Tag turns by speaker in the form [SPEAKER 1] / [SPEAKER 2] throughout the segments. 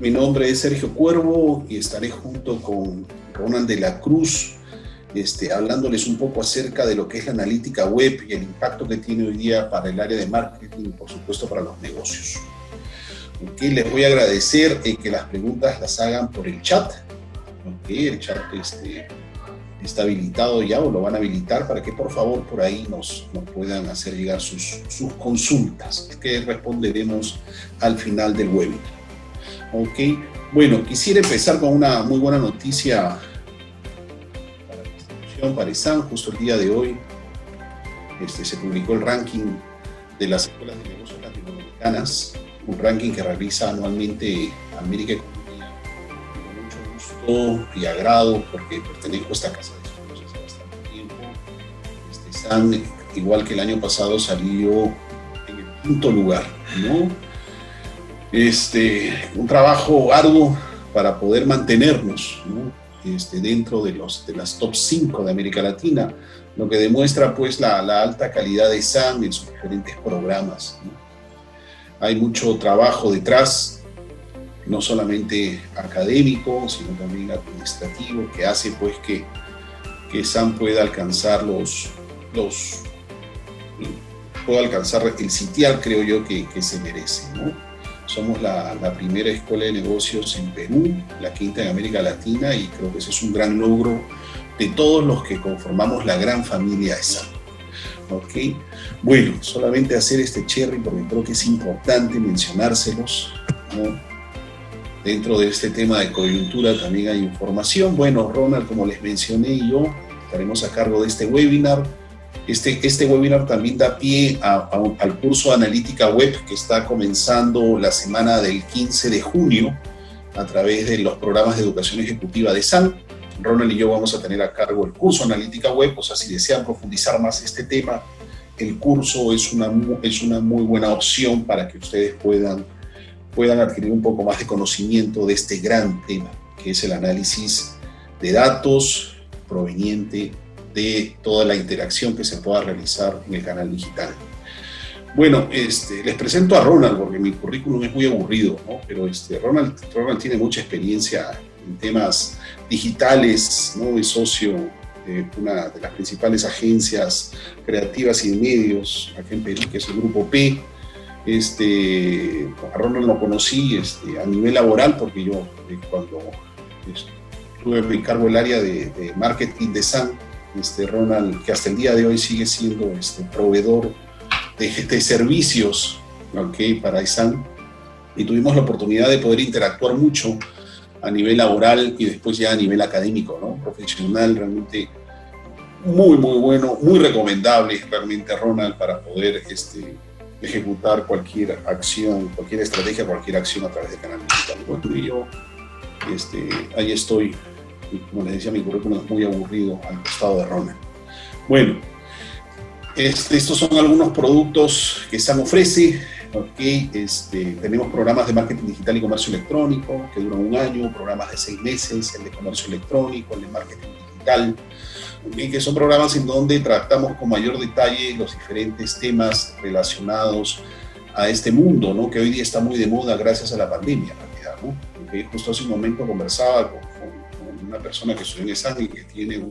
[SPEAKER 1] Mi nombre es Sergio Cuervo y estaré junto con Ronald de la Cruz, hablándoles un poco acerca de lo que es la analítica web y el impacto que tiene hoy día para el área de marketing y por supuesto para los negocios. Okay, les voy a agradecer que las preguntas las hagan por el chat. Okay, el chat está habilitado ya o lo van a habilitar para que por favor por ahí nos puedan hacer llegar sus consultas que responderemos al final del webinar. Okay. Bueno, quisiera empezar con una muy buena noticia para la institución, para ESAN. Justo el día de hoy se publicó el ranking de las escuelas de negocios latinoamericanas, un ranking que realiza anualmente América Economía, con mucho gusto y agrado, porque pertenezco a esta casa de estudios hace bastante tiempo. ESAN, igual que el año pasado, salió en el quinto lugar, ¿no? Un trabajo arduo para poder mantenernos, ¿no? Dentro de las top 5 de América Latina, lo que demuestra pues la alta calidad de ESAN en sus diferentes programas, ¿no? Hay mucho trabajo detrás, no solamente académico, sino también administrativo, que hace pues que ESAN pueda alcanzar el sitial, creo yo, que se merece, ¿no? Somos la primera escuela de negocios en Perú, la quinta en América Latina, y creo que ese es un gran logro de todos los que conformamos la gran familia ESAN. ¿Okay? Bueno, solamente hacer este cherry porque creo que es importante mencionárselos, ¿no? Dentro de este tema de coyuntura también hay información. Bueno, Ronald, como les mencioné, y yo estaremos a cargo de este webinar. Este webinar también da pie al curso de analítica web que está comenzando la semana del 15 de junio a través de los programas de educación ejecutiva de ESAN. Ronald y yo vamos a tener a cargo el curso de analítica web, o sea, si desean profundizar más este tema, el curso es una muy buena opción para que ustedes puedan adquirir un poco más de conocimiento de este gran tema, que es el análisis de datos proveniente de toda la interacción que se pueda realizar en el canal digital. Bueno, les presento a Ronald porque mi currículum es muy aburrido, ¿no? Pero Ronald tiene mucha experiencia en temas digitales, ¿no? Es socio de una de las principales agencias creativas y de medios aquí en Perú, que es el Grupo P. A Ronald lo conocí a nivel laboral porque yo cuando tuve en cargo el área de marketing de ESAN, Ronald, que hasta el día de hoy sigue siendo proveedor de servicios, ¿okay? Para ESAN, y tuvimos la oportunidad de poder interactuar mucho a nivel laboral y después ya a nivel académico, ¿no? Profesional, realmente muy bueno, muy recomendable realmente, Ronald, para poder ejecutar cualquier acción, cualquier estrategia, cualquier acción a través del canal digital. Bueno, y yo ahí estoy. Y como les decía, mi currículum es muy aburrido al costado de Ronald. Bueno, estos son algunos productos que ESAN ofrece. Okay, tenemos programas de marketing digital y comercio electrónico que duran 1 año, programas de 6 meses, el de comercio electrónico, el de marketing digital, okay, que son programas en donde tratamos con mayor detalle los diferentes temas relacionados a este mundo, ¿no? Que hoy día está muy de moda gracias a la pandemia, en realidad, ¿no? Okay, justo hace un momento conversaba con una persona que estudió en ESAN y que tiene un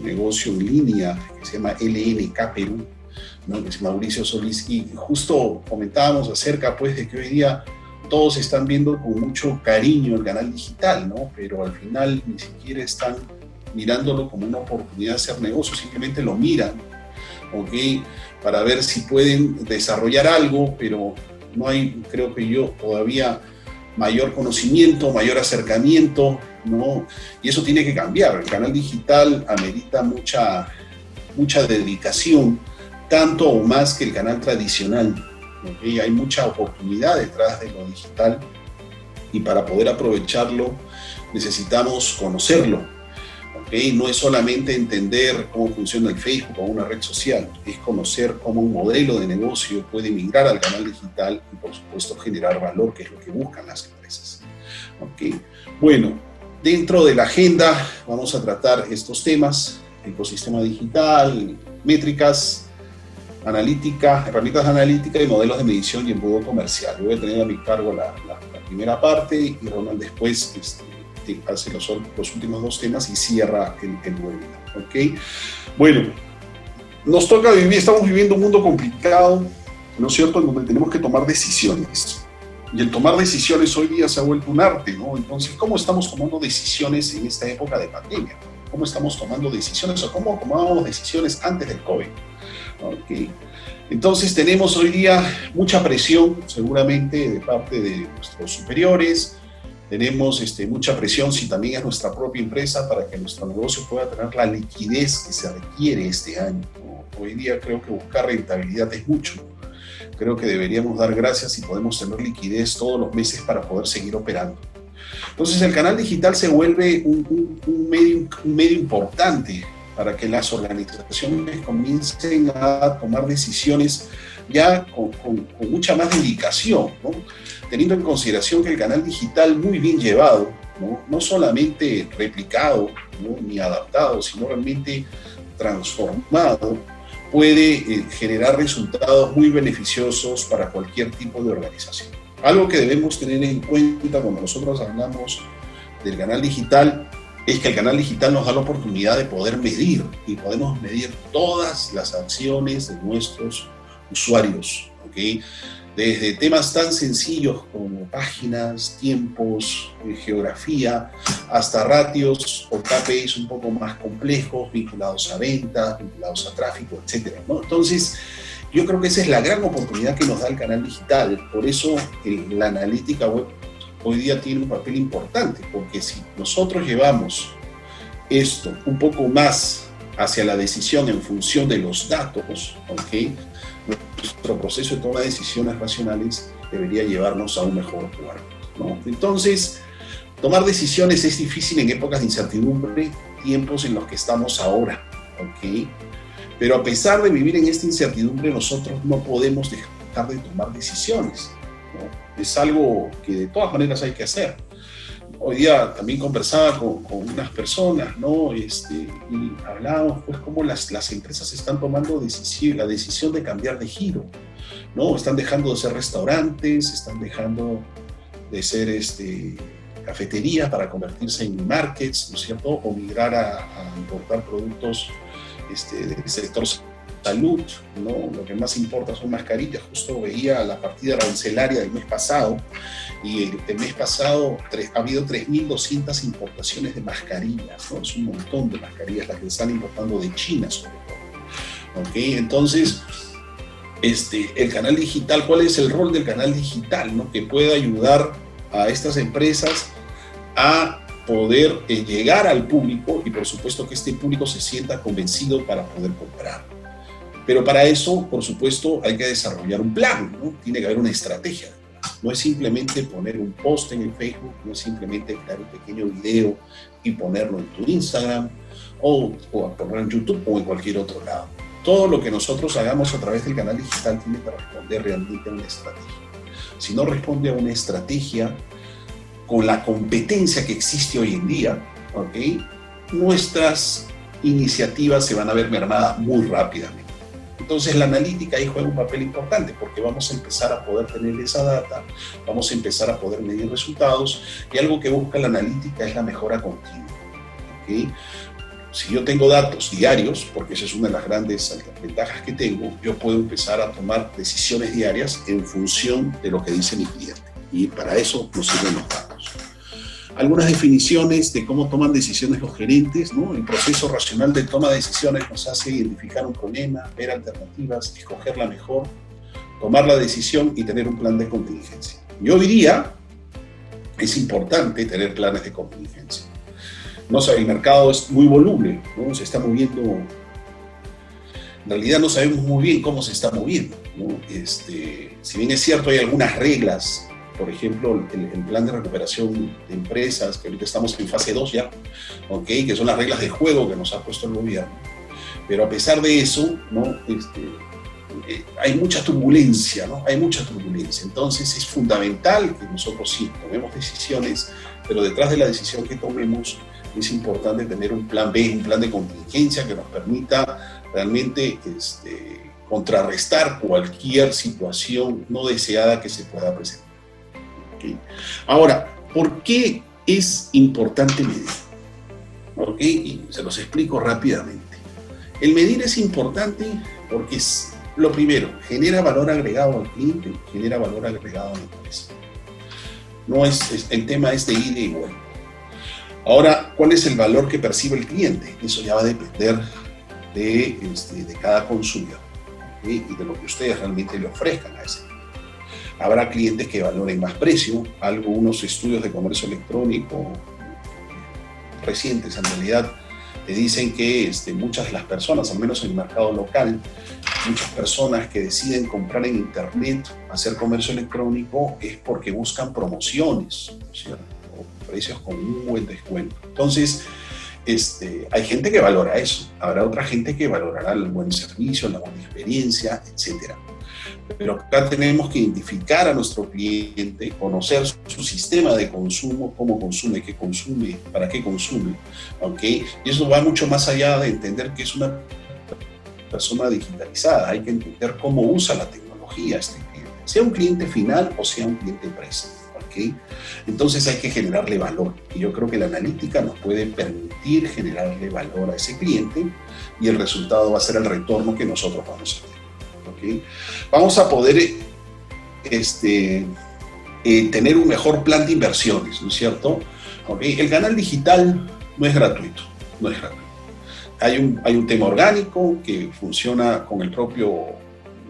[SPEAKER 1] negocio en línea que se llama LNK Perú, ¿no? Que es Mauricio Solís, y justo comentábamos acerca pues de que hoy día todos están viendo con mucho cariño el canal digital, ¿no? Pero al final ni siquiera están mirándolo como una oportunidad de hacer negocio, simplemente lo miran, ¿okay? Para ver si pueden desarrollar algo, pero no hay, creo que yo, todavía mayor conocimiento, mayor acercamiento, ¿no? Y eso tiene que cambiar. El canal digital amerita mucha dedicación, tanto o más que el canal tradicional, ¿okay? Hay mucha oportunidad detrás de lo digital y para poder aprovecharlo necesitamos conocerlo, ¿okay? No es solamente entender cómo funciona el Facebook o una red social, es conocer cómo un modelo de negocio puede migrar al canal digital y por supuesto generar valor, que es lo que buscan las empresas, ¿okay? Bueno, dentro de la agenda vamos a tratar estos temas: ecosistema digital, métricas, analítica, herramientas de analítica y modelos de medición y embudo comercial. Yo voy a tener a mi cargo la primera parte y Ronald después hace los últimos dos temas y cierra el webinar. ¿Okay? Bueno, nos toca vivir, estamos viviendo un mundo complicado, ¿no es cierto?, en donde tenemos que tomar decisiones. Y el tomar decisiones hoy día se ha vuelto un arte, ¿no? Entonces, ¿cómo estamos tomando decisiones en esta época de pandemia? ¿Cómo estamos tomando decisiones o cómo tomábamos decisiones antes del COVID? Okay. Entonces tenemos hoy día mucha presión seguramente de parte de nuestros superiores, tenemos mucha presión si también es nuestra propia empresa para que nuestro negocio pueda tener la liquidez que se requiere este año, ¿no? Hoy día creo que buscar rentabilidad es mucho, creo que deberíamos dar gracias si podemos tener liquidez todos los meses para poder seguir operando. Entonces el canal digital se vuelve un medio importante para que las organizaciones comiencen a tomar decisiones ya con mucha más dedicación, ¿no? Teniendo en consideración que el canal digital muy bien llevado, no solamente replicado, ¿no?, ni adaptado, sino realmente transformado, puede generar resultados muy beneficiosos para cualquier tipo de organización. Algo que debemos tener en cuenta cuando nosotros hablamos del canal digital es que el canal digital nos da la oportunidad de poder medir y podemos medir todas las acciones de nuestros usuarios, ¿okay? Desde temas tan sencillos como páginas, tiempos, geografía, hasta ratios o KPIs un poco más complejos, vinculados a ventas, vinculados a tráfico, etc., ¿no? Entonces, yo creo que esa es la gran oportunidad que nos da el canal digital. Por eso la analítica web hoy día tiene un papel importante, porque si nosotros llevamos esto un poco más hacia la decisión en función de los datos, ¿okay?, nuestro proceso de toma de decisiones racionales debería llevarnos a un mejor lugar, ¿no? Entonces, tomar decisiones es difícil en épocas de incertidumbre, tiempos en los que estamos ahora, ¿ok? Pero a pesar de vivir en esta incertidumbre, nosotros no podemos dejar de tomar decisiones, ¿no? Es algo que de todas maneras hay que hacer. Hoy día también conversaba con unas personas, ¿no? Y hablábamos, pues, cómo las empresas están tomando la decisión de cambiar de giro, ¿no? Están dejando de ser restaurantes, están dejando de ser cafeterías para convertirse en markets, ¿no es cierto? O migrar a importar productos del sector salud, ¿no? Lo que más importa son mascarillas. Justo veía la partida arancelaria del mes pasado y el mes pasado ha habido 3.200 importaciones de mascarillas, ¿no? Es un montón de mascarillas las que están importando de China sobre todo, ¿okay? Entonces, el canal digital, ¿cuál es el rol del canal digital, ¿no? Que puede ayudar a estas empresas a poder llegar al público y por supuesto que este público se sienta convencido para poder comprar. Pero para eso, por supuesto, hay que desarrollar un plan, ¿no? Tiene que haber una estrategia. No es simplemente poner un post en el Facebook, no es simplemente crear un pequeño video y ponerlo en tu Instagram o ponerlo en YouTube o en cualquier otro lado. Todo lo que nosotros hagamos a través del canal digital tiene que responder realmente a una estrategia. Si no responde a una estrategia con la competencia que existe hoy en día, ¿okay?, nuestras iniciativas se van a ver mermadas muy rápidamente. Entonces la analítica ahí juega un papel importante porque vamos a empezar a poder tener esa data, vamos a empezar a poder medir resultados y algo que busca la analítica es la mejora continua, ¿okay? Si yo tengo datos diarios, porque esa es una de las grandes ventajas que tengo, yo puedo empezar a tomar decisiones diarias en función de lo que dice mi cliente y para eso nos sirven los datos. Algunas definiciones de cómo toman decisiones los gerentes, ¿no? El proceso racional de toma de decisiones nos hace identificar un problema, ver alternativas, escoger la mejor, tomar la decisión y tener un plan de contingencia. Yo diría, es importante tener planes de contingencia. No sé, el mercado es muy voluble, ¿no? Se está moviendo. En realidad no sabemos muy bien cómo se está moviendo, ¿no? Si bien es cierto, hay algunas reglas. Por ejemplo, el plan de recuperación de empresas, que ahorita estamos en fase 2 ya, ¿okay?, que son las reglas de juego que nos ha puesto el gobierno. Pero a pesar de eso, ¿no? Hay mucha turbulencia, ¿no? Hay mucha turbulencia. Entonces es fundamental que nosotros sí tomemos decisiones, pero detrás de la decisión que tomemos es importante tener un plan B, un plan de contingencia que nos permita realmente contrarrestar cualquier situación no deseada que se pueda presentar. ¿Okay? Ahora, ¿por qué es importante medir? ¿Okay? Y se los explico rápidamente. El medir es importante porque es, lo primero, genera valor agregado al cliente, genera valor agregado a la empresa. No el tema es de ida y vuelta. Ahora, ¿cuál es el valor que percibe el cliente? Eso ya va a depender de cada consumidor, ¿okay? Y de lo que ustedes realmente le ofrezcan a ese cliente. Habrá clientes que valoren más precio. Algunos estudios de comercio electrónico recientes en realidad te dicen que muchas de las personas, al menos en el mercado local, muchas personas que deciden comprar en internet, hacer comercio electrónico, es porque buscan promociones, ¿cierto? O precios con un buen descuento. Entonces, hay gente que valora eso. Habrá otra gente que valorará el buen servicio, la buena experiencia, etc. Pero acá tenemos que identificar a nuestro cliente, conocer su sistema de consumo, cómo consume, qué consume, para qué consume, ¿okay? Y eso va mucho más allá de entender que es una persona digitalizada. Hay que entender cómo usa la tecnología este cliente, sea un cliente final o sea un cliente empresa, ¿okay? Entonces hay que generarle valor, y yo creo que la analítica nos puede permitir generarle valor a ese cliente, y el resultado va a ser el retorno que nosotros vamos a tener. ¿Okay? Vamos a poder tener un mejor plan de inversiones, ¿no es cierto? ¿Okay? El canal digital no es gratuito, no es gratuito. Hay un tema orgánico que funciona con el propio,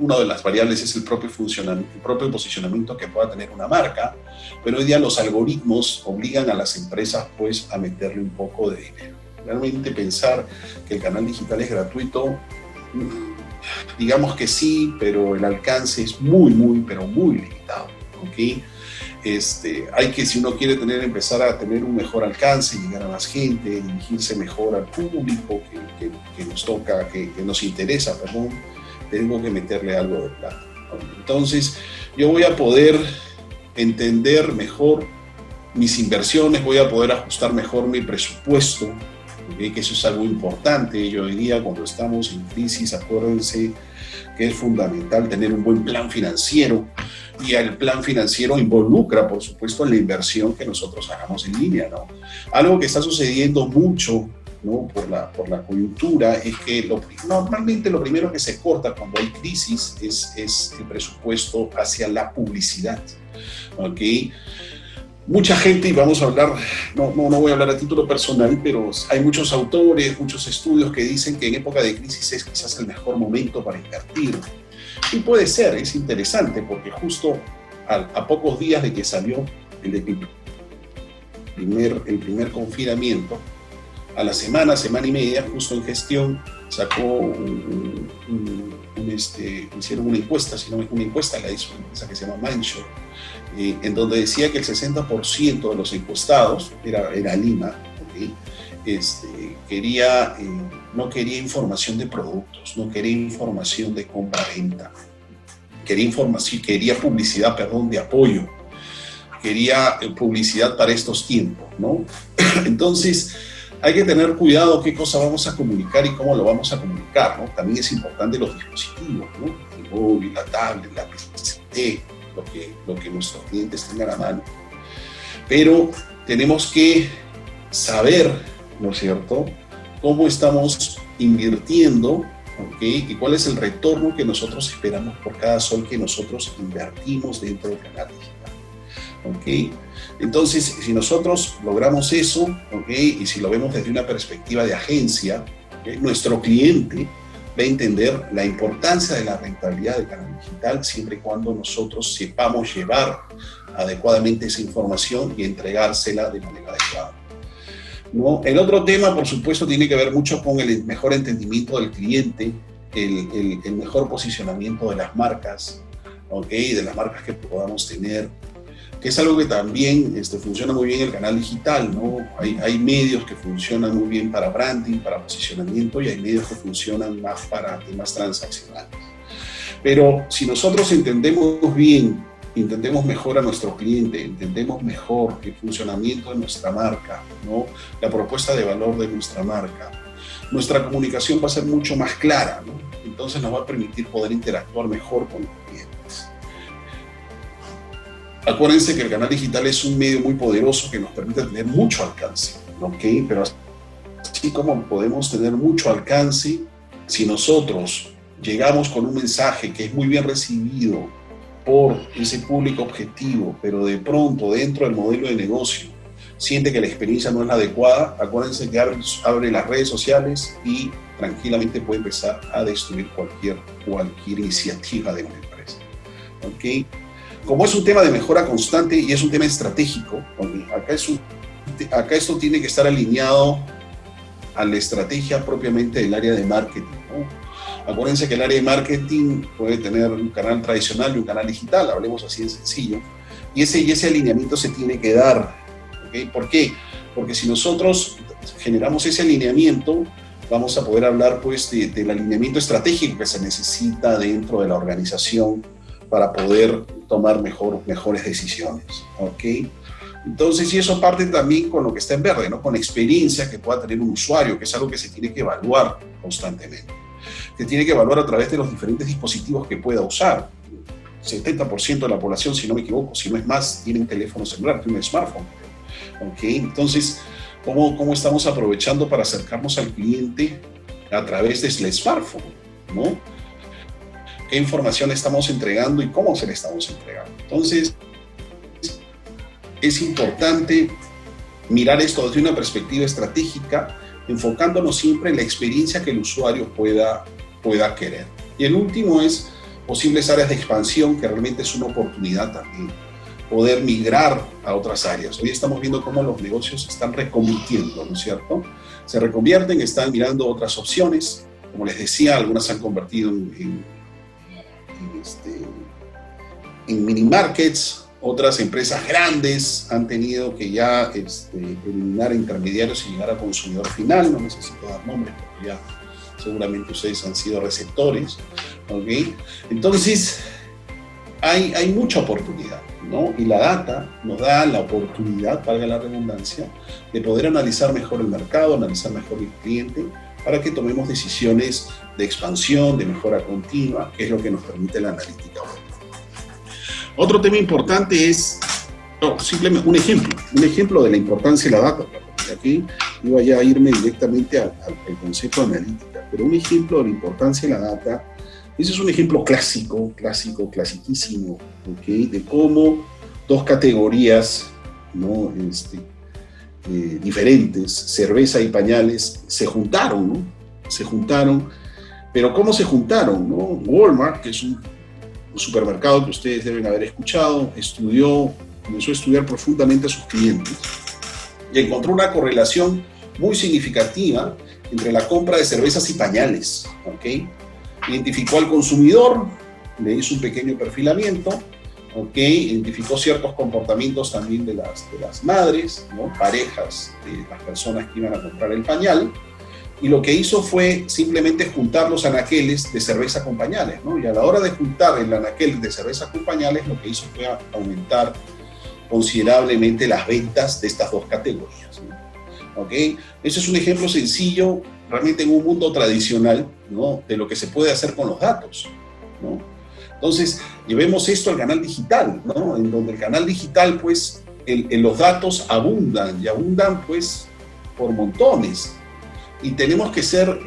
[SPEAKER 1] una de las variables es el propio funcionamiento, el propio posicionamiento que pueda tener una marca, pero hoy día los algoritmos obligan a las empresas pues a meterle un poco de dinero. Realmente pensar que el canal digital es gratuito, digamos que sí, pero el alcance es pero muy limitado, ¿okay? Hay que, si uno quiere empezar a tener un mejor alcance, llegar a más gente, dirigirse mejor al público que nos toca, que nos interesa, perdón, tengo que meterle algo de plata. Entonces, yo voy a poder entender mejor mis inversiones, voy a poder ajustar mejor mi presupuesto, ¿okay? Que eso es algo importante. Yo hoy día, cuando estamos en crisis, acuérdense que es fundamental tener un buen plan financiero, y el plan financiero involucra, por supuesto, la inversión que nosotros hagamos en línea, ¿no? Algo que está sucediendo mucho, ¿no? por la coyuntura, es que normalmente lo primero que se corta cuando hay crisis es el presupuesto hacia la publicidad, ¿okay? Mucha gente, y vamos a hablar, no voy a hablar a título personal, pero hay muchos autores, muchos estudios que dicen que en época de crisis es quizás el mejor momento para invertir. Y puede ser, es interesante, porque justo a pocos días de que salió el primer confinamiento, a la semana y media, justo en gestión, hicieron una encuesta, la hizo una empresa que se llama Mindshare, en donde decía que el 60% de los encuestados, era Lima, ¿okay? No quería información de productos, no quería información de compra-venta, quería publicidad, de apoyo, quería publicidad para estos tiempos, ¿no? Entonces, hay que tener cuidado qué cosa vamos a comunicar y cómo lo vamos a comunicar, ¿no? También es importante los dispositivos, ¿no? El móvil, la tablet, la PC, lo que nuestros clientes tengan a mano. Pero tenemos que saber, ¿no es cierto?, cómo estamos invirtiendo, ¿okay? Y cuál es el retorno que nosotros esperamos por cada sol que nosotros invertimos dentro del canal digital, ¿okay? Entonces, si nosotros logramos eso, ¿okay? Y si lo vemos desde una perspectiva de agencia, ¿okay? Nuestro cliente va a entender la importancia de la rentabilidad del canal digital siempre y cuando nosotros sepamos llevar adecuadamente esa información y entregársela de manera adecuada, ¿no? El otro tema, por supuesto, tiene que ver mucho con el mejor entendimiento del cliente, el mejor posicionamiento de las marcas, ¿okay? De las marcas que podamos tener, que es algo que también funciona muy bien en el canal digital, ¿no? Hay medios que funcionan muy bien para branding, para posicionamiento, y hay medios que funcionan más para temas transaccionales. Pero si nosotros entendemos bien, entendemos mejor a nuestro cliente, entendemos mejor el funcionamiento de nuestra marca, ¿no? La propuesta de valor de nuestra marca, nuestra comunicación va a ser mucho más clara, ¿no? Entonces nos va a permitir poder interactuar mejor con los clientes. Acuérdense que el canal digital es un medio muy poderoso que nos permite tener mucho alcance, ¿ok? Pero así como podemos tener mucho alcance, si nosotros llegamos con un mensaje que es muy bien recibido por ese público objetivo, pero de pronto dentro del modelo de negocio siente que la experiencia no es la adecuada, acuérdense que abre las redes sociales y tranquilamente puede empezar a destruir cualquier iniciativa de una empresa. ¿Okay? Como es un tema de mejora constante y es un tema estratégico, acá esto tiene que estar alineado a la estrategia propiamente del área de marketing, ¿no? Acuérdense que el área de marketing puede tener un canal tradicional y un canal digital, hablemos así de sencillo, y ese alineamiento se tiene que dar. ¿Okay? ¿Por qué? Porque si nosotros generamos ese alineamiento, vamos a poder hablar pues del alineamiento estratégico que se necesita dentro de la organización para poder tomar mejores decisiones. ¿Okay? Entonces, y eso parte también con lo que está en verde, ¿no? Con experiencia que pueda tener un usuario, que es algo que se tiene que evaluar constantemente. Se tiene que evaluar a través de los diferentes dispositivos que pueda usar. 70% de la población, si no me equivoco, si no es más, tiene un teléfono celular, tiene un smartphone. ¿Okay? Entonces, ¿cómo estamos aprovechando para acercarnos al cliente a través del smartphone, ¿no? ¿Qué información le estamos entregando y cómo se le estamos entregando? Entonces, es importante mirar esto desde una perspectiva estratégica, enfocándonos siempre en la experiencia que el usuario pueda querer. Y el último es posibles áreas de expansión, que realmente es una oportunidad también, poder migrar a otras áreas. Hoy estamos viendo cómo los negocios se están reconvirtiendo, ¿no es cierto? Se reconvierten, están mirando otras opciones. Como les decía, algunas se han convertido en mini markets. Otras empresas grandes han tenido que ya eliminar intermediarios y llegar al consumidor final. No necesito dar nombres porque ya seguramente ustedes han sido receptores. ¿Okay? Entonces, hay mucha oportunidad, ¿no? Y la data nos da la oportunidad, valga la redundancia, de poder analizar mejor el mercado, analizar mejor el cliente, para que tomemos decisiones de expansión, de mejora continua, que es lo que nos permite la analítica web. Otro tema importante es, simplemente un ejemplo de la importancia de la data. Y aquí iba ya a irme directamente al concepto de analítica, pero un ejemplo de la importancia de la data, ese es un ejemplo clasiquísimo, ¿okay? De cómo dos categorías, ¿no? Diferentes, cerveza y pañales, se juntaron, ¿no? Pero ¿cómo se juntaron, no? Walmart, que es un supermercado que ustedes deben haber escuchado, comenzó a estudiar profundamente a sus clientes y encontró una correlación muy significativa entre la compra de cervezas y pañales. ¿Okay? Identificó al consumidor, le hizo un pequeño perfilamiento, ¿okay? Identificó ciertos comportamientos también de las madres, ¿no? Parejas de las personas que iban a comprar el pañal, y lo que hizo fue simplemente juntar los anaqueles de cerveza con pañales, ¿no? Y a la hora de juntar el anaquel de cerveza con pañales, lo que hizo fue aumentar considerablemente las ventas de estas dos categorías, ¿no? ¿Okay? Ese es un ejemplo sencillo, realmente en un mundo tradicional, ¿no? De lo que se puede hacer con los datos, ¿no? Entonces, llevemos esto al canal digital, ¿no? En donde el canal digital, pues, los datos abundan, pues, por montones. Y tenemos que ser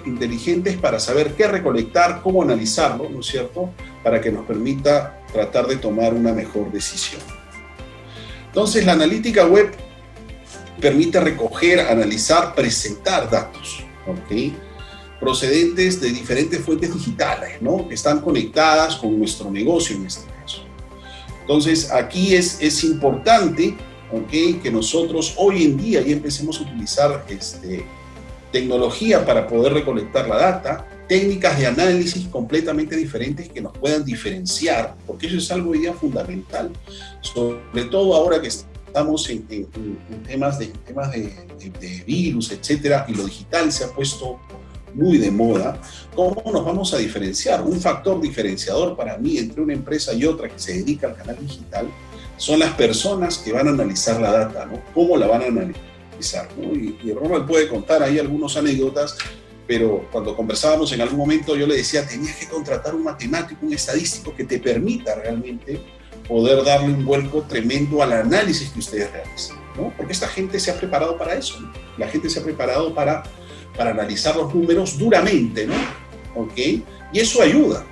[SPEAKER 1] inteligentes para saber qué recolectar, cómo analizarlo, ¿no es cierto?, para que nos permita tratar de tomar una mejor decisión. Entonces, la analítica web permite recoger, analizar, presentar datos, ¿ok?, procedentes de diferentes fuentes digitales, ¿no?, que están conectadas con nuestro negocio en este caso. Entonces, aquí es importante, ¿ok?, que nosotros hoy en día ya empecemos a utilizar tecnología para poder recolectar la data, técnicas de análisis completamente diferentes que nos puedan diferenciar, porque eso es algo hoy día fundamental, sobre todo ahora que estamos en temas de virus, etcétera, y lo digital se ha puesto muy de moda. ¿Cómo nos vamos a diferenciar? Un factor diferenciador para mí entre una empresa y otra que se dedica al canal digital son las personas que van a analizar la data, ¿no? ¿Cómo la van a analizar? analizar, ¿no? Y Ronald puede contar ahí algunas anécdotas, pero cuando conversábamos en algún momento yo le decía, tenías que contratar un matemático, un estadístico que te permita realmente poder darle un vuelco tremendo al análisis que ustedes realizan, ¿no? Porque esta gente se ha preparado para eso, ¿no? La gente se ha preparado para analizar los números duramente, ¿no? ¿Ok? Y eso ayuda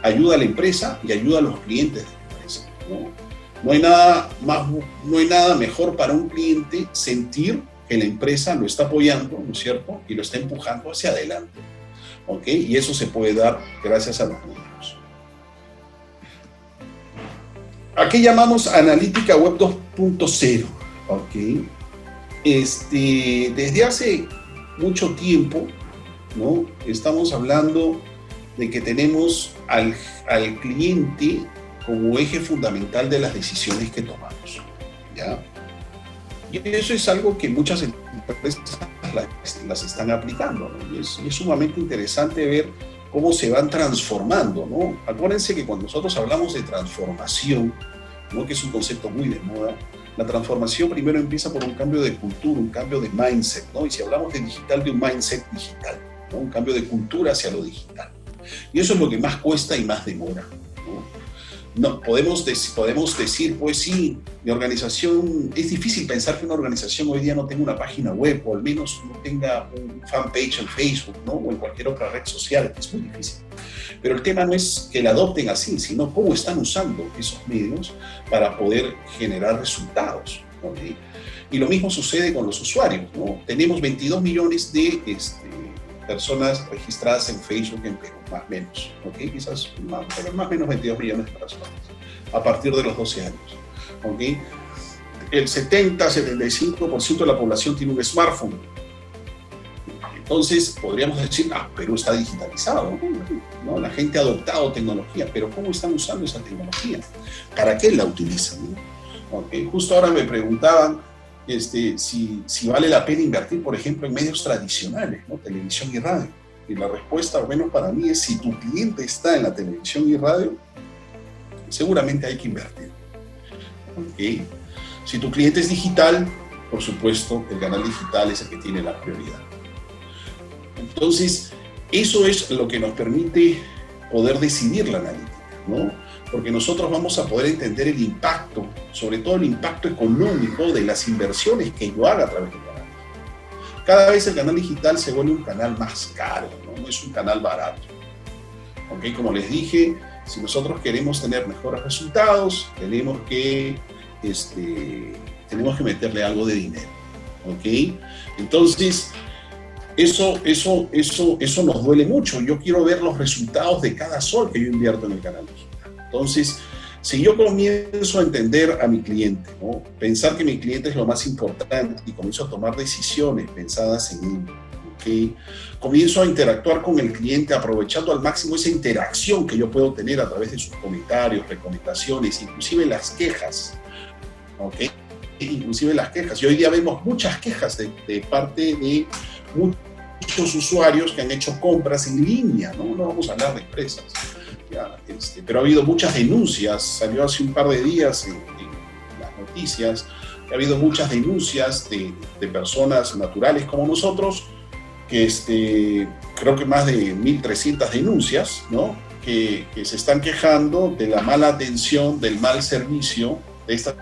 [SPEAKER 1] a la empresa y ayuda a los clientes de la empresa, ¿no? No hay nada mejor para un cliente sentir que la empresa lo está apoyando, ¿no es cierto? Y lo está empujando hacia adelante, ¿ok? Y eso se puede dar gracias a los números. ¿A qué llamamos analítica web 2.0? ¿Ok? Desde hace mucho tiempo, ¿no? Estamos hablando de que tenemos al cliente como eje fundamental de las decisiones que tomamos, ¿ya? Y eso es algo que muchas empresas las están aplicando, ¿no? Y es sumamente interesante ver cómo se van transformando, ¿no? Acuérdense que cuando nosotros hablamos de transformación, ¿no? Que es un concepto muy de moda, la transformación primero empieza por un cambio de cultura, un cambio de mindset, ¿no? Y si hablamos de digital, de un mindset digital, ¿no? Un cambio de cultura hacia lo digital. Y eso es lo que más cuesta y más demora, ¿no? No, podemos decir, pues sí, mi organización, es difícil pensar que una organización hoy día no tenga una página web o al menos no tenga un fanpage en Facebook, ¿no? O en cualquier otra red social, es muy difícil. Pero el tema no es que la adopten así, sino cómo están usando esos medios para poder generar resultados, ¿no? Y lo mismo sucede con los usuarios, ¿no? Tenemos 22 millones de personas registradas en Facebook en Perú, más o menos, ¿ok? Quizás más o menos 22 millones de personas a partir de los 12 años, ¿ok? El 70-75% de la población tiene un smartphone. Entonces, podríamos decir, Perú está digitalizado, ¿no? La gente ha adoptado tecnología, pero ¿cómo están usando esa tecnología? ¿Para qué la utilizan, ¿no? ¿Okay? Justo ahora me preguntaban si vale la pena invertir, por ejemplo, en medios tradicionales, ¿no? Televisión y radio. Y la respuesta, al menos para mí, es si tu cliente está en la televisión y radio, seguramente hay que invertir. ¿Okay? Si tu cliente es digital, por supuesto, el canal digital es el que tiene la prioridad. Entonces, eso es lo que nos permite poder decidir la analítica, ¿no? Porque nosotros vamos a poder entender el impacto, sobre todo el impacto económico de las inversiones que yo haga a través del canal. Cada vez el canal digital se vuelve un canal más caro, ¿no? No es un canal barato. ¿Okay? Como les dije, si nosotros queremos tener mejores resultados, tenemos que meterle algo de dinero. ¿Okay? Entonces, eso nos duele mucho. Yo quiero ver los resultados de cada sol que yo invierto en el canal digital. Entonces, si yo comienzo a entender a mi cliente, ¿no? Pensar que mi cliente es lo más importante y comienzo a tomar decisiones pensadas en él, ¿okay? Comienzo a interactuar con el cliente aprovechando al máximo esa interacción que yo puedo tener a través de sus comentarios, recomendaciones, inclusive las quejas, ¿okay? Inclusive las quejas. Y hoy día vemos muchas quejas de parte de muchos usuarios que han hecho compras en línea, ¿no? No vamos a hablar de empresas. Ya, pero ha habido muchas denuncias, salió hace un par de días en las noticias, ha habido muchas denuncias de personas naturales como nosotros, que creo que más de 1.300 denuncias, ¿no? que se están quejando de la mala atención, del mal servicio de estas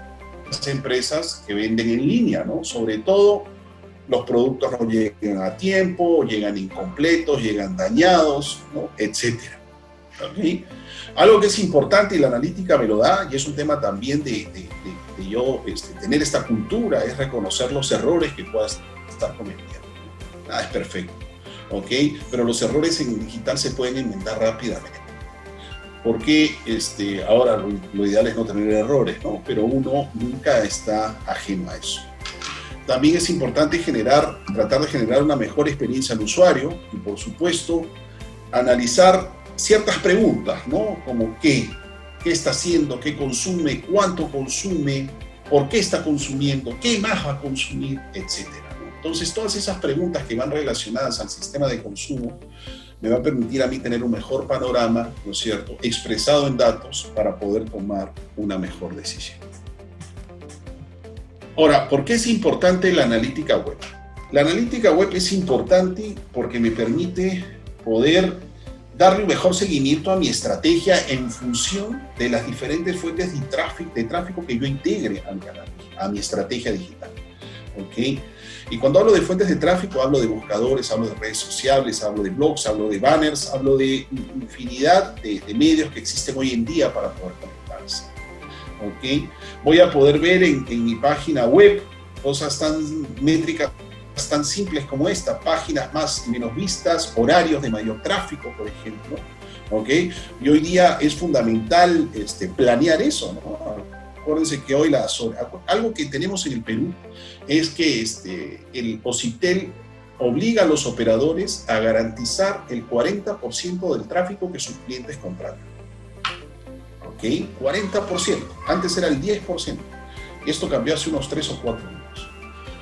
[SPEAKER 1] empresas que venden en línea, ¿no? Sobre todo los productos no llegan a tiempo, llegan incompletos, llegan dañados, ¿no? Etcétera. ¿Okay? Algo que es importante y la analítica me lo da, y es un tema también de yo tener esta cultura, es reconocer los errores que puedas estar cometiendo. Nada es perfecto, ¿ok? Pero los errores en digital se pueden enmendar rápidamente. Porque ahora lo ideal es no tener errores, ¿no? Pero uno nunca está ajeno a eso. También es importante tratar de generar una mejor experiencia al usuario y, por supuesto, analizar ciertas preguntas, ¿no? Como qué está haciendo, qué consume, cuánto consume, por qué está consumiendo, qué más va a consumir, etcétera, ¿no? Entonces, todas esas preguntas que van relacionadas al sistema de consumo me va a permitir a mí tener un mejor panorama, ¿no es cierto?, expresado en datos para poder tomar una mejor decisión. Ahora, ¿por qué es importante la analítica web? La analítica web es importante porque me permite poder darle un mejor seguimiento a mi estrategia en función de las diferentes fuentes de tráfico que yo integre al canal, a mi estrategia digital. ¿Ok? Y cuando hablo de fuentes de tráfico, hablo de buscadores, hablo de redes sociales, hablo de blogs, hablo de banners, hablo de infinidad de medios que existen hoy en día para poder conectarse. ¿Ok? Voy a poder ver en mi página web cosas métricas tan simples como esta, páginas más y menos vistas, horarios de mayor tráfico, por ejemplo. ¿Ok? Y hoy día es fundamental planear eso, ¿no? Acuérdense que hoy algo que tenemos en el Perú es que el OCITEL obliga a los operadores a garantizar el 40% del tráfico que sus clientes contratan. ¿Ok? 40%. Antes era el 10%. Y esto cambió hace unos 3 o 4 años.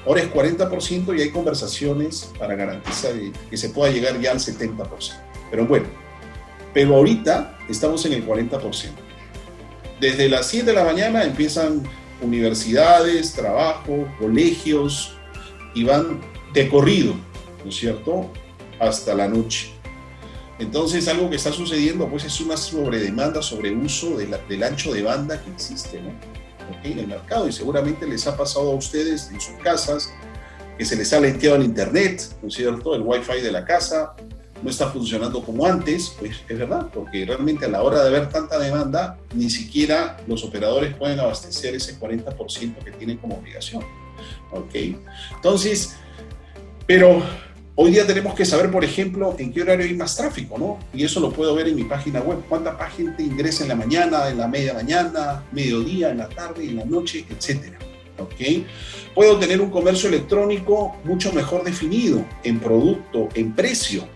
[SPEAKER 1] Ahora es 40% y hay conversaciones para garantizar que se pueda llegar ya al 70%. Pero ahorita estamos en el 40%. Desde las 7 de la mañana empiezan universidades, trabajo, colegios y van de corrido, ¿no es cierto?, hasta la noche. Entonces, algo que está sucediendo pues es una sobredemanda, sobreuso del ancho de banda que existe, ¿no? ¿Okay? En el mercado, y seguramente les ha pasado a ustedes en sus casas que se les ha lenteado el internet, ¿no es cierto?, el wifi de la casa no está funcionando como antes. Pues es verdad, porque realmente a la hora de haber tanta demanda, ni siquiera los operadores pueden abastecer ese 40% que tienen como obligación. ¿Ok? Entonces, pero hoy día tenemos que saber, por ejemplo, en qué horario hay más tráfico, ¿no? Y eso lo puedo ver en mi página web. ¿Cuánta gente ingresa en la mañana, en la media mañana, mediodía, en la tarde, en la noche, etcétera? ¿Ok? Puedo tener un comercio electrónico mucho mejor definido en producto, en precio,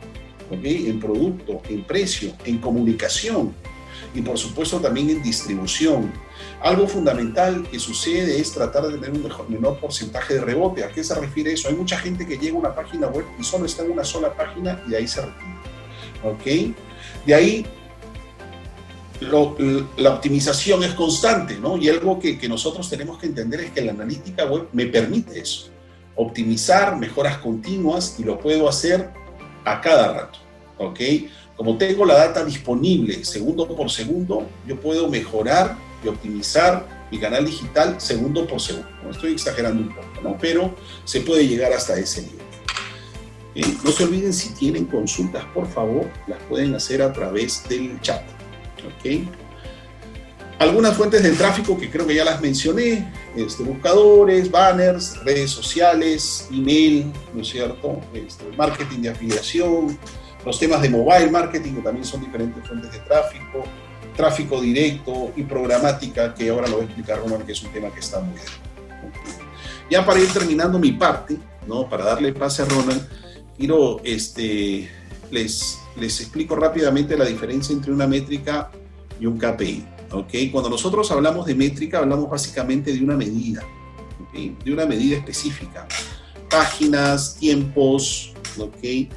[SPEAKER 1] ¿okay? En producto, en precio, en comunicación y por supuesto también en distribución. Algo fundamental que sucede es tratar de tener un menor porcentaje de rebote. ¿A qué se refiere eso? Hay mucha gente que llega a una página web y solo está en una sola página y de ahí se retira. ¿Ok? De ahí la optimización es constante, ¿no? Y algo que nosotros tenemos que entender es que la analítica web me permite eso. Optimizar, mejoras continuas, y lo puedo hacer a cada rato, ¿ok? Como tengo la data disponible segundo por segundo, yo puedo mejorar y optimizar mi canal digital segundo por segundo. No estoy exagerando un poco, ¿no? Pero se puede llegar hasta ese nivel. No se olviden, si tienen consultas, por favor, las pueden hacer a través del chat, ¿ok? Algunas fuentes de tráfico que creo que ya las mencioné, buscadores, banners, redes sociales, email, ¿no es cierto? Marketing de afiliación, los temas de mobile marketing, que también son diferentes fuentes de tráfico, tráfico directo y programática, que ahora lo voy a explicar Ronald, que es un tema que está muy bien. Ya para ir terminando mi parte, ¿no? Para darle pase a Ronald, quiero, les explico rápidamente la diferencia entre una métrica y un KPI. ¿Okay? Cuando nosotros hablamos de métrica, hablamos básicamente de una medida, ¿okay? De una medida específica. Páginas, tiempos, ¿okay?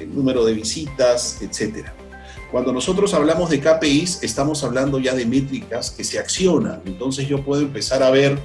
[SPEAKER 1] Número de visitas, etc. Cuando nosotros hablamos de KPIs, estamos hablando ya de métricas que se accionan. Entonces yo puedo empezar a ver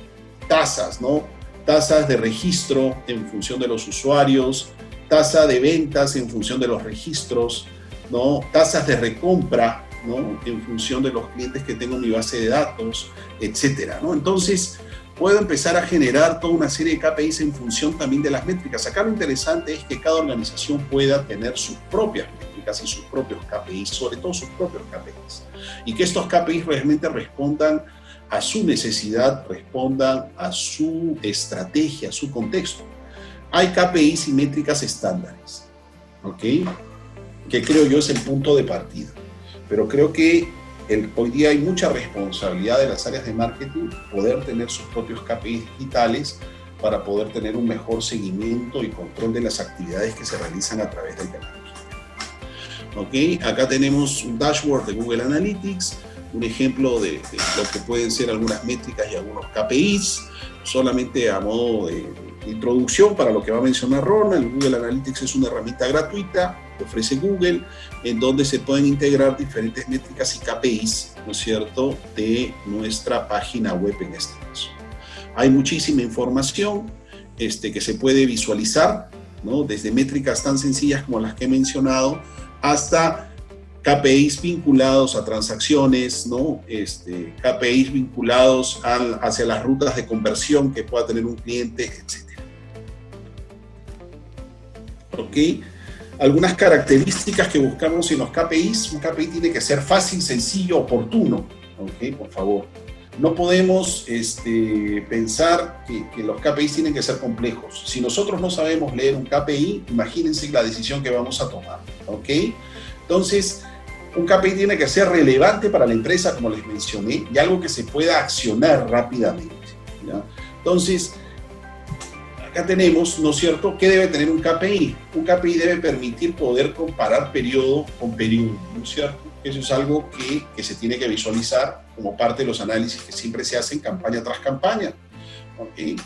[SPEAKER 1] tasas, ¿no? Tasas de registro en función de los usuarios, tasa de ventas en función de los registros, ¿no? Tasas de recompra, ¿no? En función de los clientes que tengo en mi base de datos, etcétera, ¿no? Entonces, puedo empezar a generar toda una serie de KPIs en función también de las métricas. Acá lo interesante es que cada organización pueda tener sus propias métricas y sus propios KPIs, sobre todo sus propios KPIs. Y que estos KPIs realmente respondan a su necesidad, respondan a su estrategia, a su contexto. Hay KPIs y métricas estándares, ¿ok? Que creo yo es el punto de partida. Pero creo que hoy día hay mucha responsabilidad de las áreas de marketing poder tener sus propios KPIs digitales para poder tener un mejor seguimiento y control de las actividades que se realizan a través del canal digital. ¿Ok? Acá tenemos un dashboard de Google Analytics, un ejemplo de lo que pueden ser algunas métricas y algunos KPIs, solamente a modo de introducción para lo que va a mencionar Ronald. Google Analytics es una herramienta gratuita que ofrece Google, en donde se pueden integrar diferentes métricas y KPIs, ¿no es cierto?, de nuestra página web en este caso. Hay muchísima información que se puede visualizar, ¿no? Desde métricas tan sencillas como las que he mencionado hasta KPIs vinculados a transacciones, ¿no? KPIs vinculados hacia las rutas de conversión que pueda tener un cliente, etc. ¿Ok? Algunas características que buscamos en los KPIs. Un KPI tiene que ser fácil, sencillo, oportuno. ¿Ok? Por favor. No podemos pensar que los KPIs tienen que ser complejos. Si nosotros no sabemos leer un KPI, imagínense la decisión que vamos a tomar. ¿Ok? Entonces, un KPI tiene que ser relevante para la empresa, como les mencioné, y algo que se pueda accionar rápidamente, ¿ya? Entonces, acá tenemos, ¿no es cierto?, ¿qué debe tener un KPI? Un KPI debe permitir poder comparar periodo con periodo, ¿no es cierto? Eso es algo que se tiene que visualizar como parte de los análisis que siempre se hacen campaña tras campaña. ¿Okay?